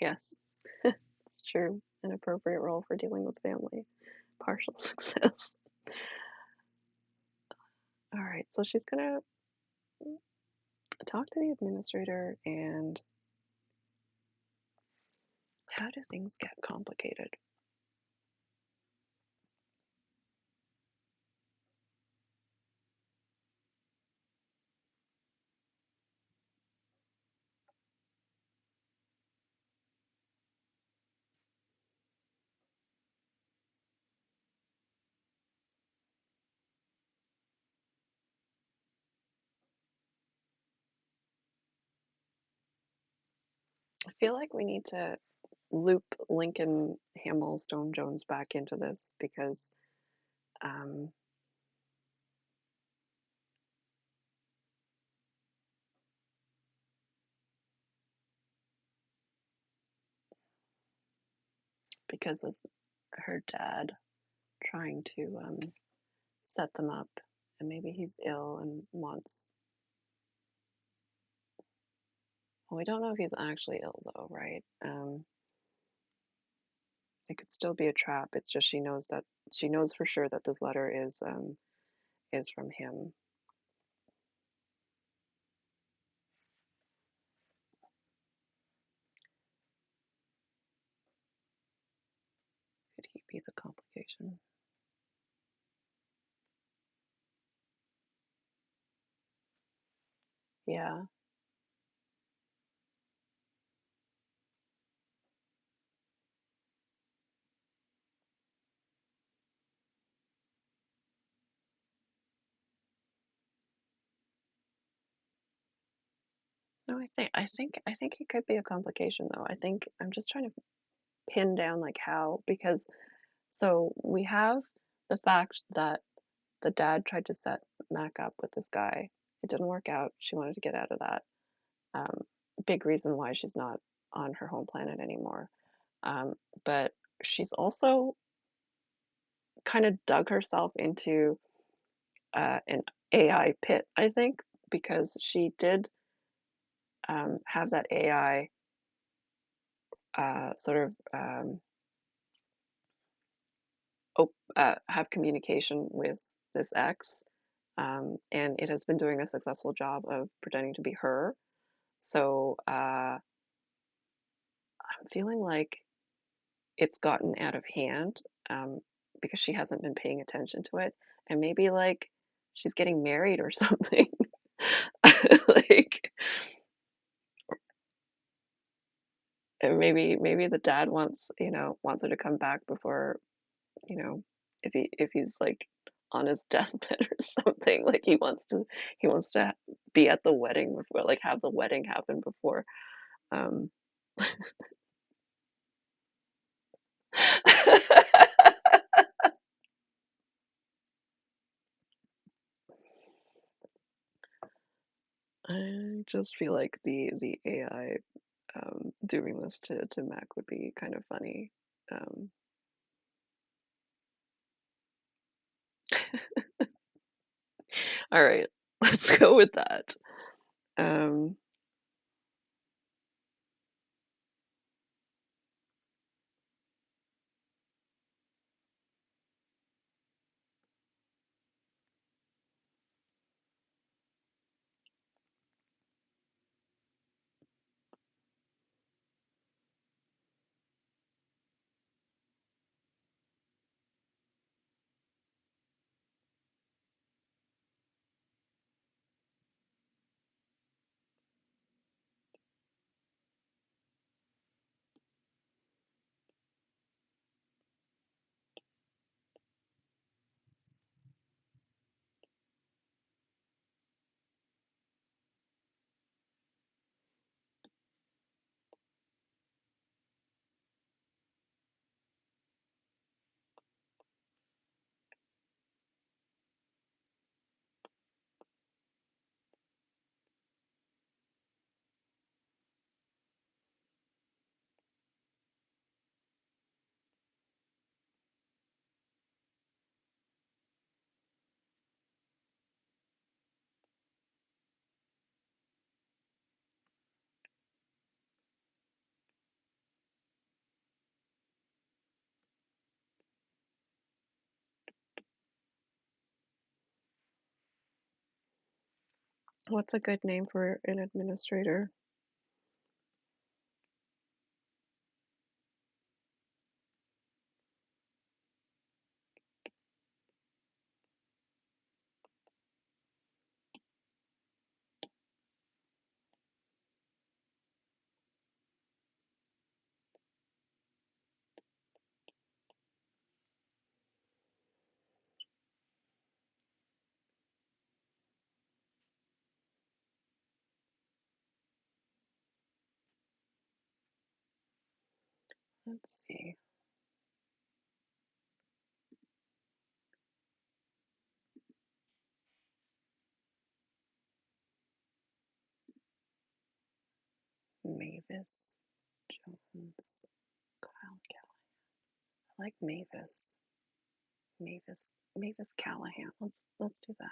yes, it's true. An appropriate role for dealing with family. Partial success. All right, so she's gonna talk to the administrator and how do things get complicated? I feel like we need to loop Lincoln Hamill Stone Jones back into this um, because of her dad trying to set them up, and maybe he's ill and wants. Well, we don't know if he's actually ill though, right? It could still be a trap. It's just she knows for sure that this letter is from him. Could he be the complication? Yeah. No, I think he could be a complication though. I think I'm just trying to pin down like how because So we have the fact that the dad tried to set Mac up with this guy. It didn't work out. She wanted to get out of that. Um, Big reason why she's not on her home planet anymore. But she's also kind of dug herself into an AI pit, I think, because she did have that AI sort of have communication with this ex, and it has been doing a successful job of pretending to be her. So I'm feeling like it's gotten out of hand um, because she hasn't been paying attention to it, and maybe like she's getting married or something. Like, and maybe the dad wants wants her to come back before you know if he's like on his deathbed or something. Like he wants to be at the wedding before, like have the wedding happen before. um I just feel like the AI doing this to Mac would be kind of funny. um all right, let's go with that. um what's a good name for an administrator? Let's see. Mavis Jones. Kyle I like Mavis. Mavis Callahan. Let's do that.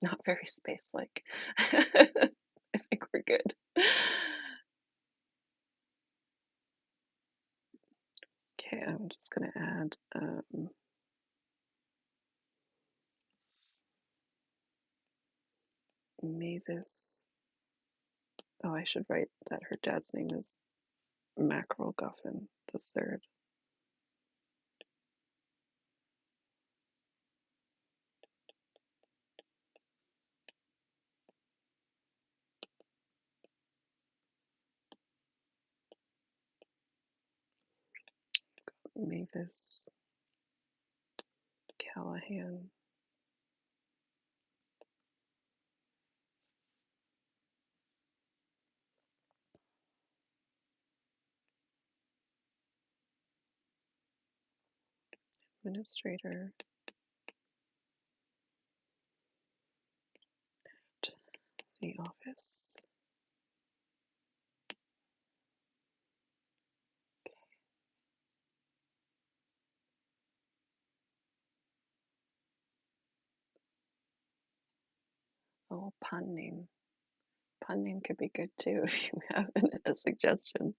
Not very space-like. I think we're good. Okay, I'm just gonna add Mavis. Oh, I should write that her dad's name is Mackerel Guffin the third. Mavis Callahan. Administrator at the office. Oh, pun name. Pun name could be good too if you have a suggestion.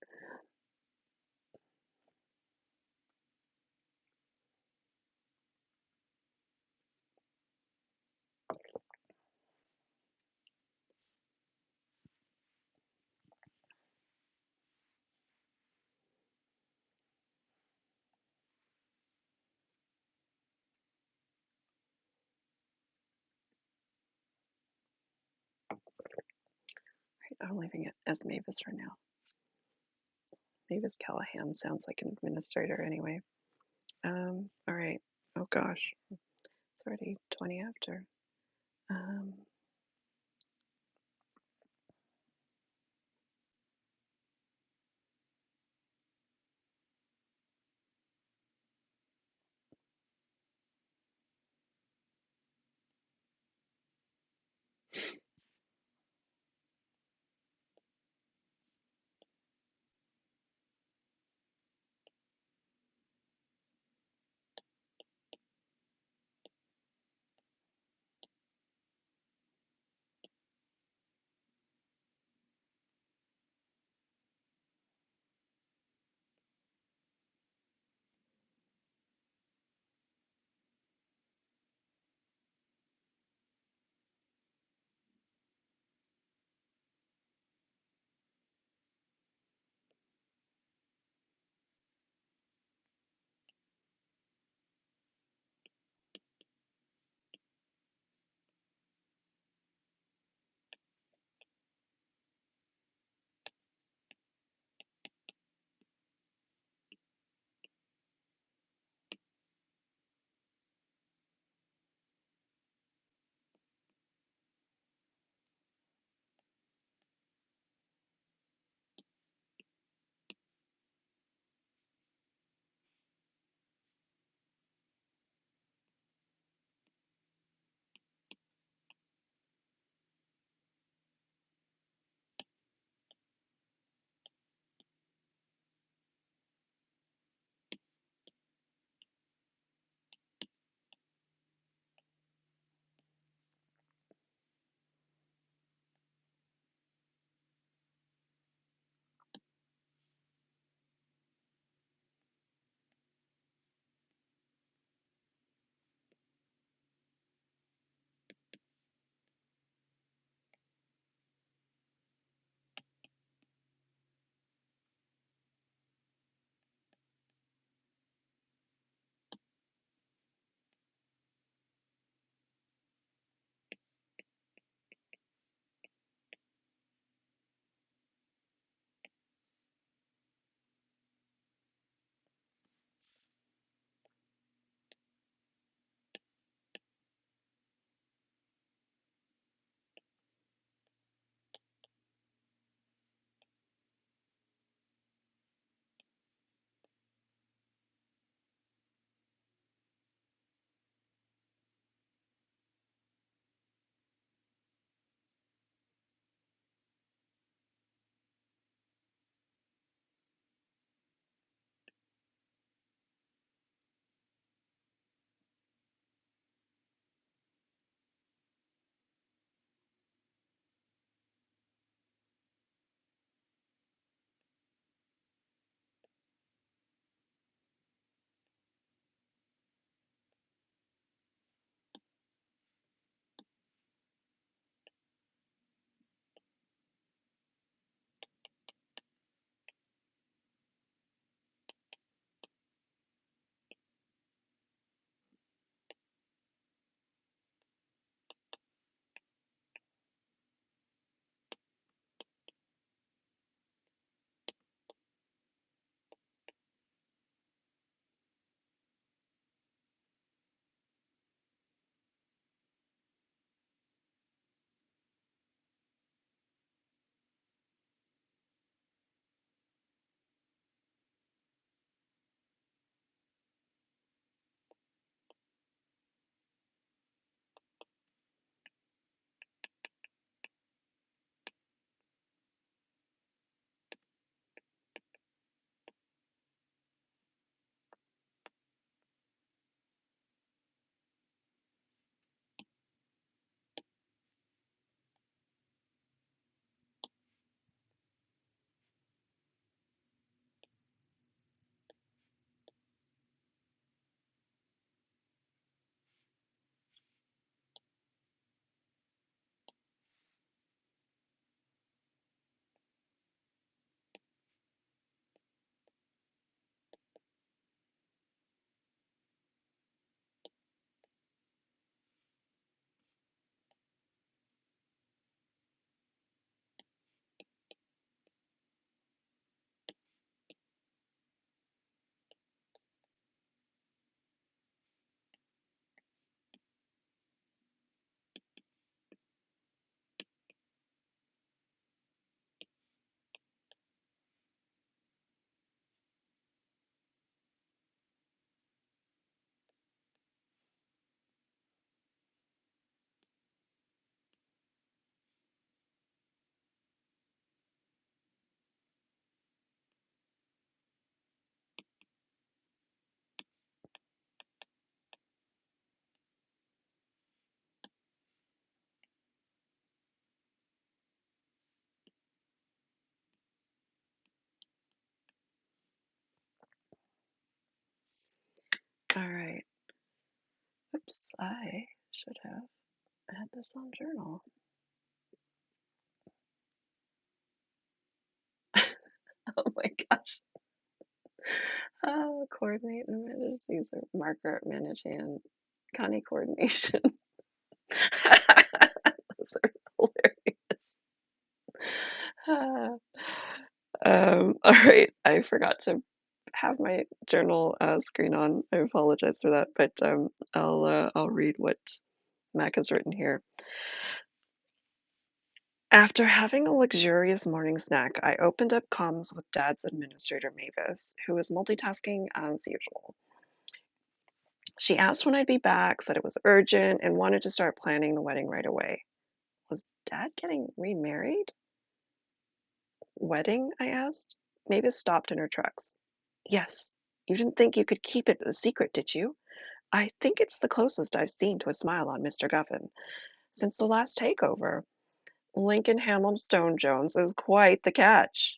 I'm leaving it as Mavis for now. Mavis Callahan sounds like an administrator anyway. All right. Oh gosh, it's already 20 after. Um, All right. Oops, I should have had this on journal. Oh my gosh. Oh, coordinate and manage. These are marker managing and Connie coordination. Those are hilarious. All right. I forgot to have my journal screen on. I apologize for that, but I'll read what Mac has written here. After having a luxurious morning snack, I opened up comms with Dad's administrator Mavis, who was multitasking as usual. She asked when I'd be back, said it was urgent, and wanted to start planning the wedding right away. Was Dad getting remarried? Wedding? I asked. Mavis stopped in her tracks. Yes. You didn't think you could keep it a secret, did you? I think it's the closest I've seen to a smile on Mr. Guffin since the last takeover. Lincoln Hamlin Stone Jones is quite the catch.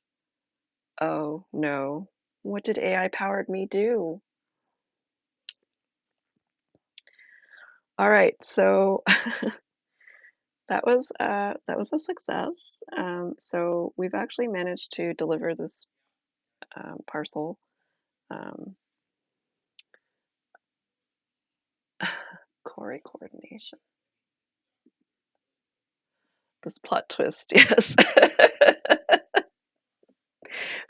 Oh, no. What did AI-powered me do? All right, so that was a success. So we've actually managed to deliver this parcel. Um, Corey coordination. This plot twist, yes.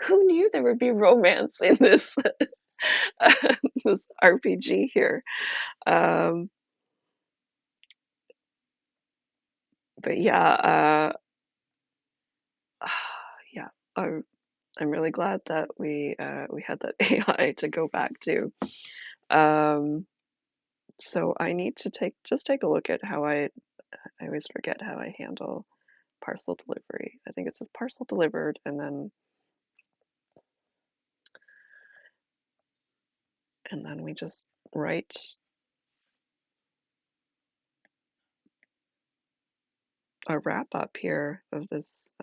Who knew there would be romance in this this RPG here? Um, but yeah, yeah, I'm really glad that we had that AI to go back to. Um, so I need to take a look at how I always forget how I handle parcel delivery. I think it says parcel delivered, and then we just write a wrap up here of this.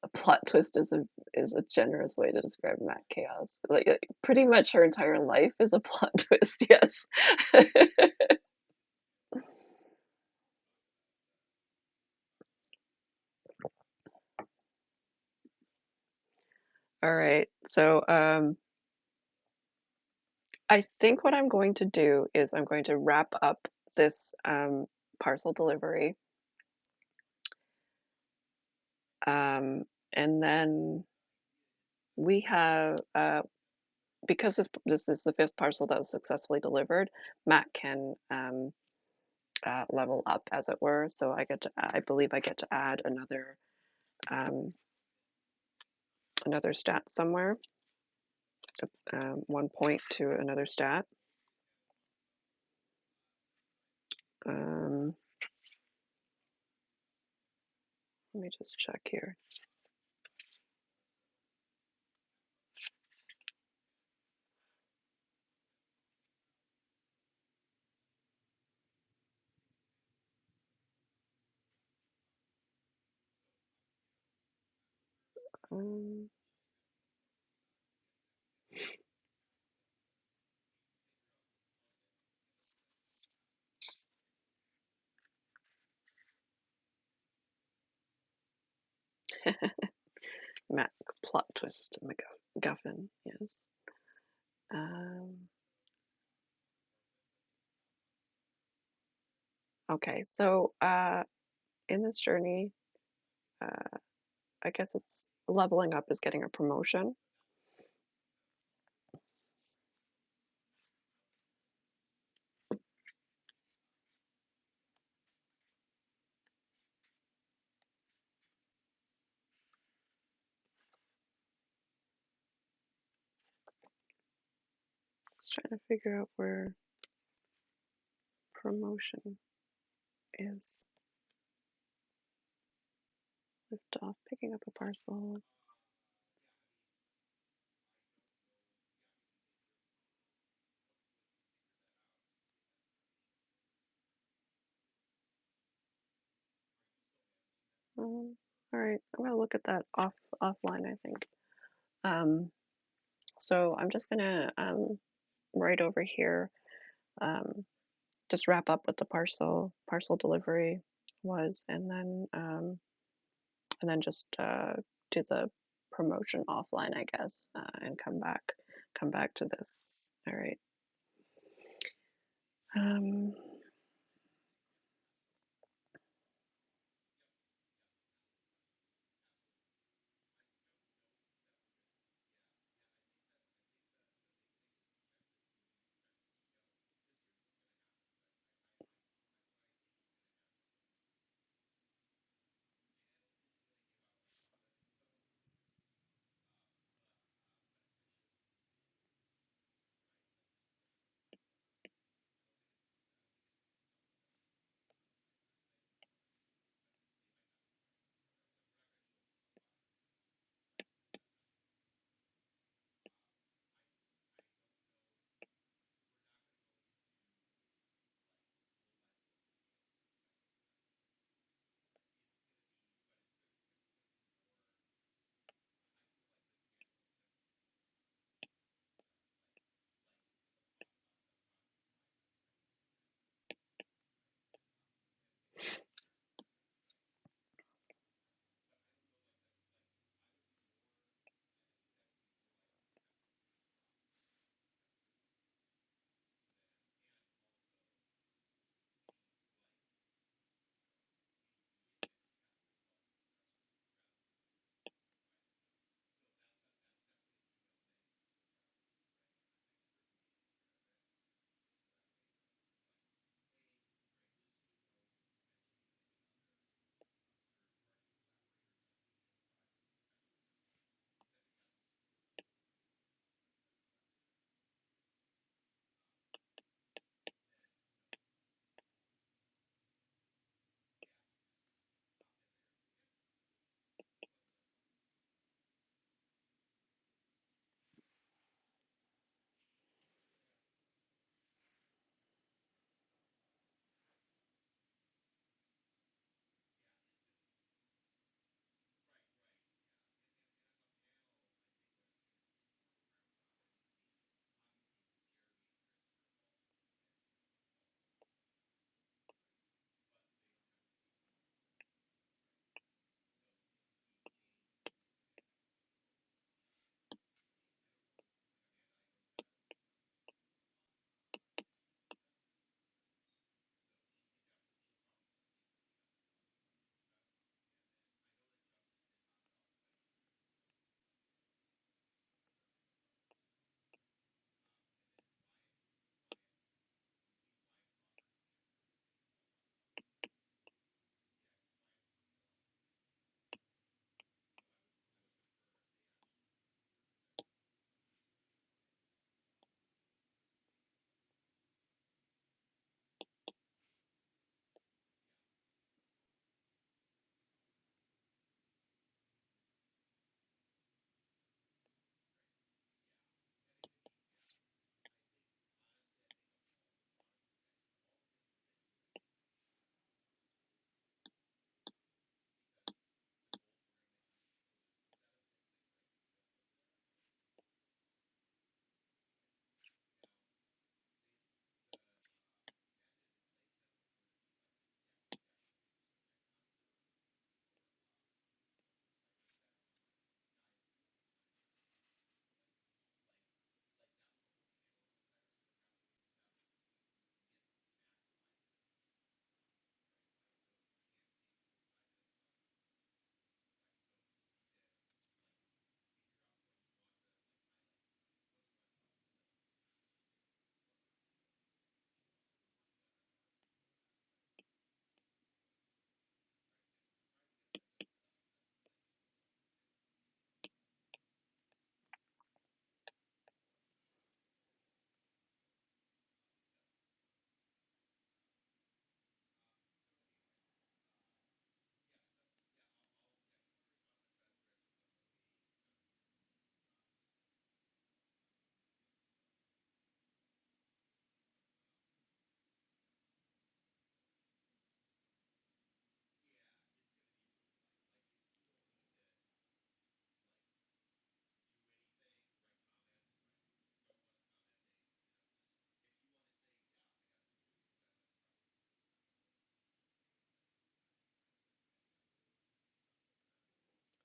A plot twist is a generous way to describe Matt Chaos. Like pretty much her entire life is a plot twist. Yes. All right. So I think what I'm going to do is I'm going to wrap up this parcel delivery, um, and then we have because this is the fifth parcel that was successfully delivered. Matt can level up, as it were. So I believe I get to add um, another stat somewhere, 1 point to another stat. Um, Let me just check here. Um, Mac plot twist MacGuffin. Yes. Um, okay, so in this journey, uh, I guess it's leveling up is getting a promotion. Just trying to figure out where promotion is. Lift off, picking up a parcel. Um, All right, I'm gonna look at that offline, I think. Um, so I'm just gonna right over here, um, just wrap up what the parcel delivery was, and then just do the promotion offline, I guess, and come back to this. All right. Um,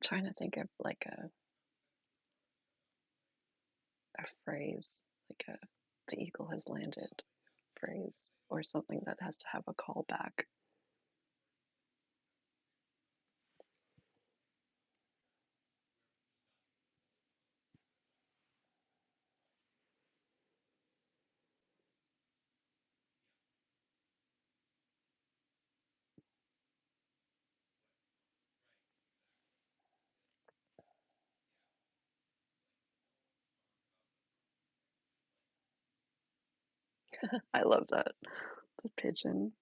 trying to think of like a phrase, like a the eagle has landed phrase or something that has to have a callback. I love that. The pigeon.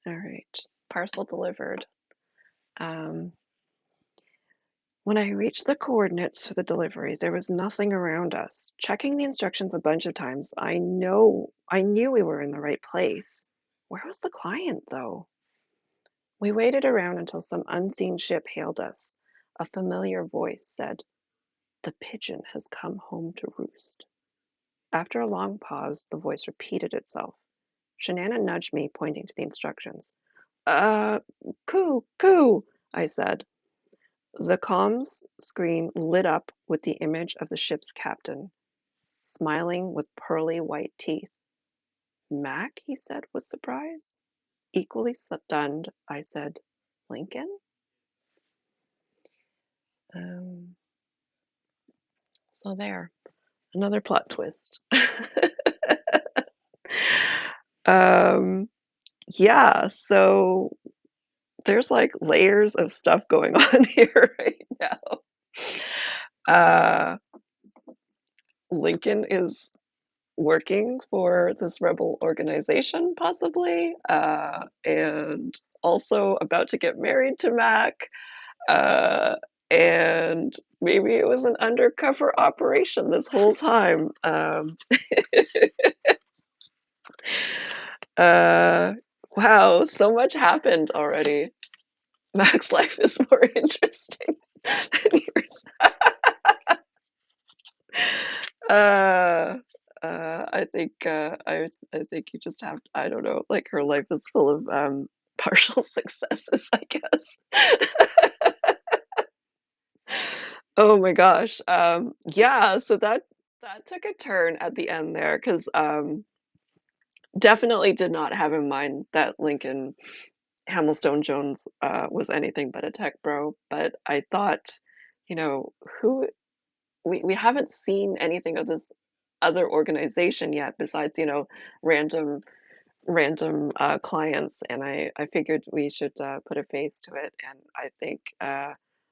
All right. Parcel delivered. Um, when I reached the coordinates for the delivery, there was nothing around us. Checking the instructions a bunch of times, I knew we were in the right place. Where was the client, though? We waited around until some unseen ship hailed us. A familiar voice said, "The pigeon has come home to roost." After a long pause, the voice repeated itself. Shanana nudged me, pointing to the instructions. Uh, coo, coo, I said. The comms screen lit up with the image of the ship's captain, smiling with pearly white teeth. Mack, he said, was surprised. Equally stunned, I said, Lincoln? Um, so there, another plot twist. Um, yeah, so there's like layers of stuff going on here right now. Uh, Lincoln is working for this rebel organization, possibly, and also about to get married to Mac. Uh, and maybe it was an undercover operation this whole time. Uh, wow, so much happened already. Mac's life is more interesting than yours. Uh, I think you just have I don't know, like her life is full of partial successes, I guess. Oh my gosh. Yeah, so that took a turn at the end there because definitely did not have in mind that Lincoln Hamilstone Jones was anything but a tech bro. But I thought, you know, who we haven't seen anything of this other organization yet besides, random clients, and I figured we should put a face to it. And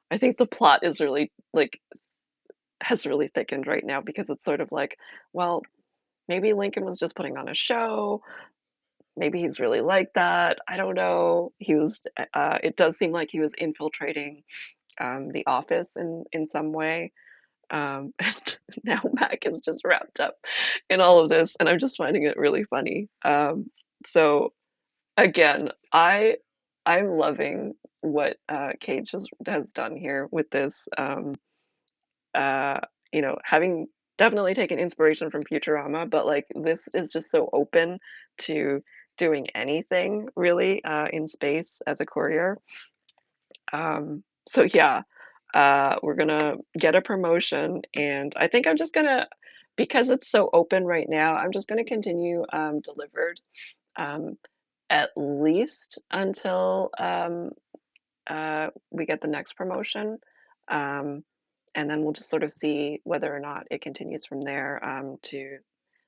I think the plot is really like has really thickened right now because it's sort of like, well, maybe Lincoln was just putting on a show. Maybe he's really like that. I don't know. It does seem like he was infiltrating the office in some way. And now Mac is just wrapped up in all of this, and I'm just finding it really funny. So again, I'm loving what Cage has done here with this. Uh, having definitely taken inspiration from Futurama, but like this is just so open to doing anything really in space as a courier. So yeah, we're gonna get a promotion, and I think I'm just gonna, because it's so open right now, I'm just gonna continue delivered um, at least until we get the next promotion. Um, and then we'll just sort of see whether or not it continues from there to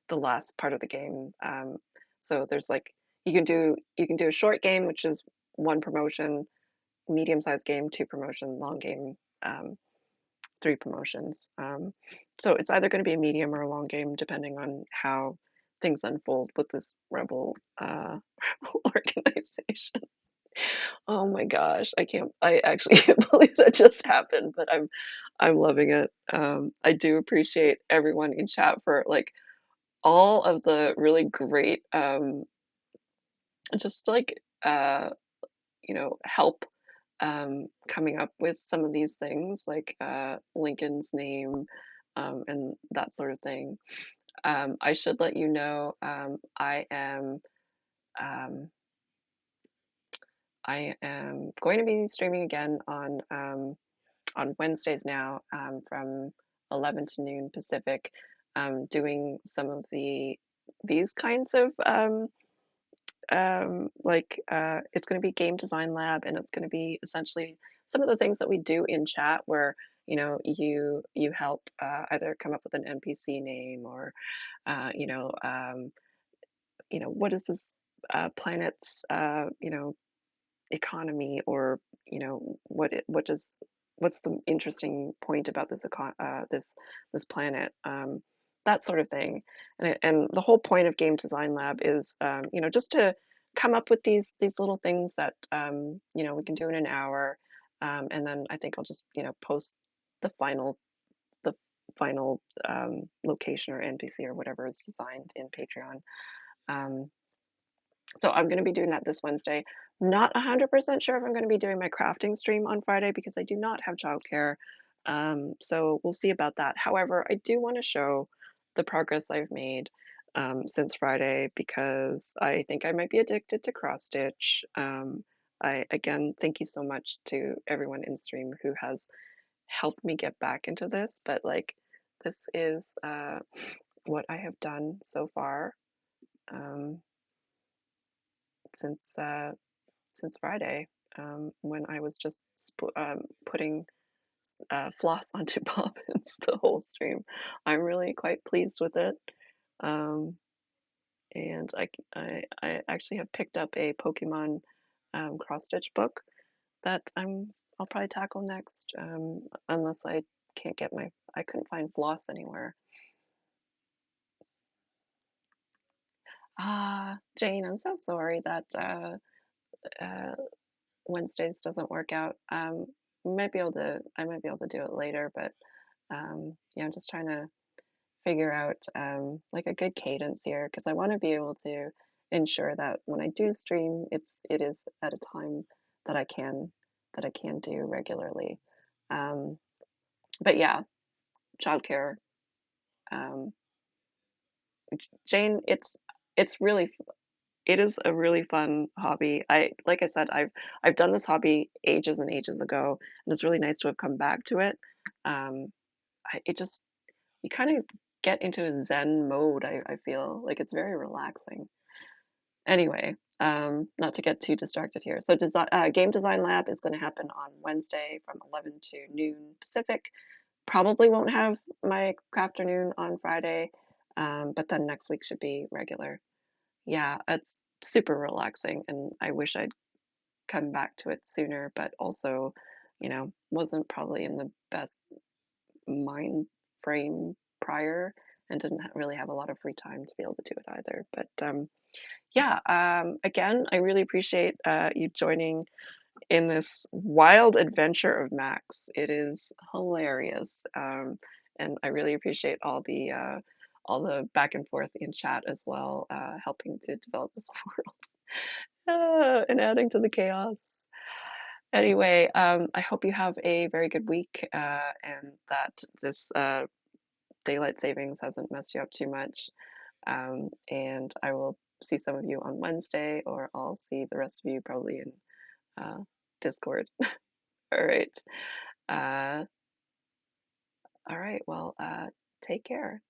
the last part of the game. So there's like you can do a short game, which is one promotion, medium-sized game, two promotion, long game, um, three promotions. So it's either going to be a medium or a long game, depending on how things unfold with this rebel rebel organization. Oh my gosh, I actually can't believe that just happened, but I'm loving it. I do appreciate everyone in chat for like all of the really great just like help coming up with some of these things like Lincoln's name and that sort of thing. I should let you know um, I am going to be streaming again on Wednesdays now from 11 to noon Pacific, doing some of these kinds of it's going to be game design lab, and it's going to be essentially some of the things that we do in chat where you help either come up with an NPC name or uh, you know um, what is this planet's economy, or what's the interesting point about this planet, that sort of thing. And the whole point of game design lab is just to come up with these little things that we can do in an hour, and then I think I'll just post the final the final location or NPC or whatever is designed in Patreon. um, so I'm going to be doing that this Wednesday. Not 100% sure if I'm going to be doing my crafting stream on Friday because I do not have childcare. So we'll see about that. However, I do want to show the progress I've made since Friday because I think I might be addicted to cross stitch. I again thank you so much to everyone in stream who has helped me get back into this. But like, this is what I have done so far. um, since since Friday, when I was just putting floss onto bobbins the whole stream. I'm really quite pleased with it. Um, and I actually have picked up a Pokemon cross stitch book that I'll probably tackle next, unless I can't get I couldn't find floss anywhere. Ah, Jane, I'm so sorry that uh, Wednesdays doesn't work out. I might be able to do it later, but yeah, I'm just trying to figure out like a good cadence here because I want to be able to ensure that when I do stream, it is at a time that I can do regularly. Um, but yeah, childcare. Um, Jane, it's really it is a really fun hobby. Like I said, I've done this hobby ages and ages ago, and it's really nice to have come back to it. Um, it just you kind of get into a Zen mode. I feel like it's very relaxing. Anyway, not to get too distracted here. So, game design lab is going to happen on Wednesday from 11 to noon Pacific. Probably won't have my afternoon on Friday, but then next week should be regular. Yeah, it's super relaxing, and I wish I'd come back to it sooner, but also, wasn't probably in the best mind frame prior and didn't really have a lot of free time to be able to do it either. But yeah, again, I really appreciate you joining in this wild adventure of Max. It is hilarious, and I really appreciate all the back and forth in chat as well, helping to develop this world and adding to the chaos. Anyway, I hope you have a very good week and that this daylight savings hasn't messed you up too much. And I will see some of you on Wednesday, or I'll see the rest of you probably in uh, Discord. All right. Uh, all right. Well, take care.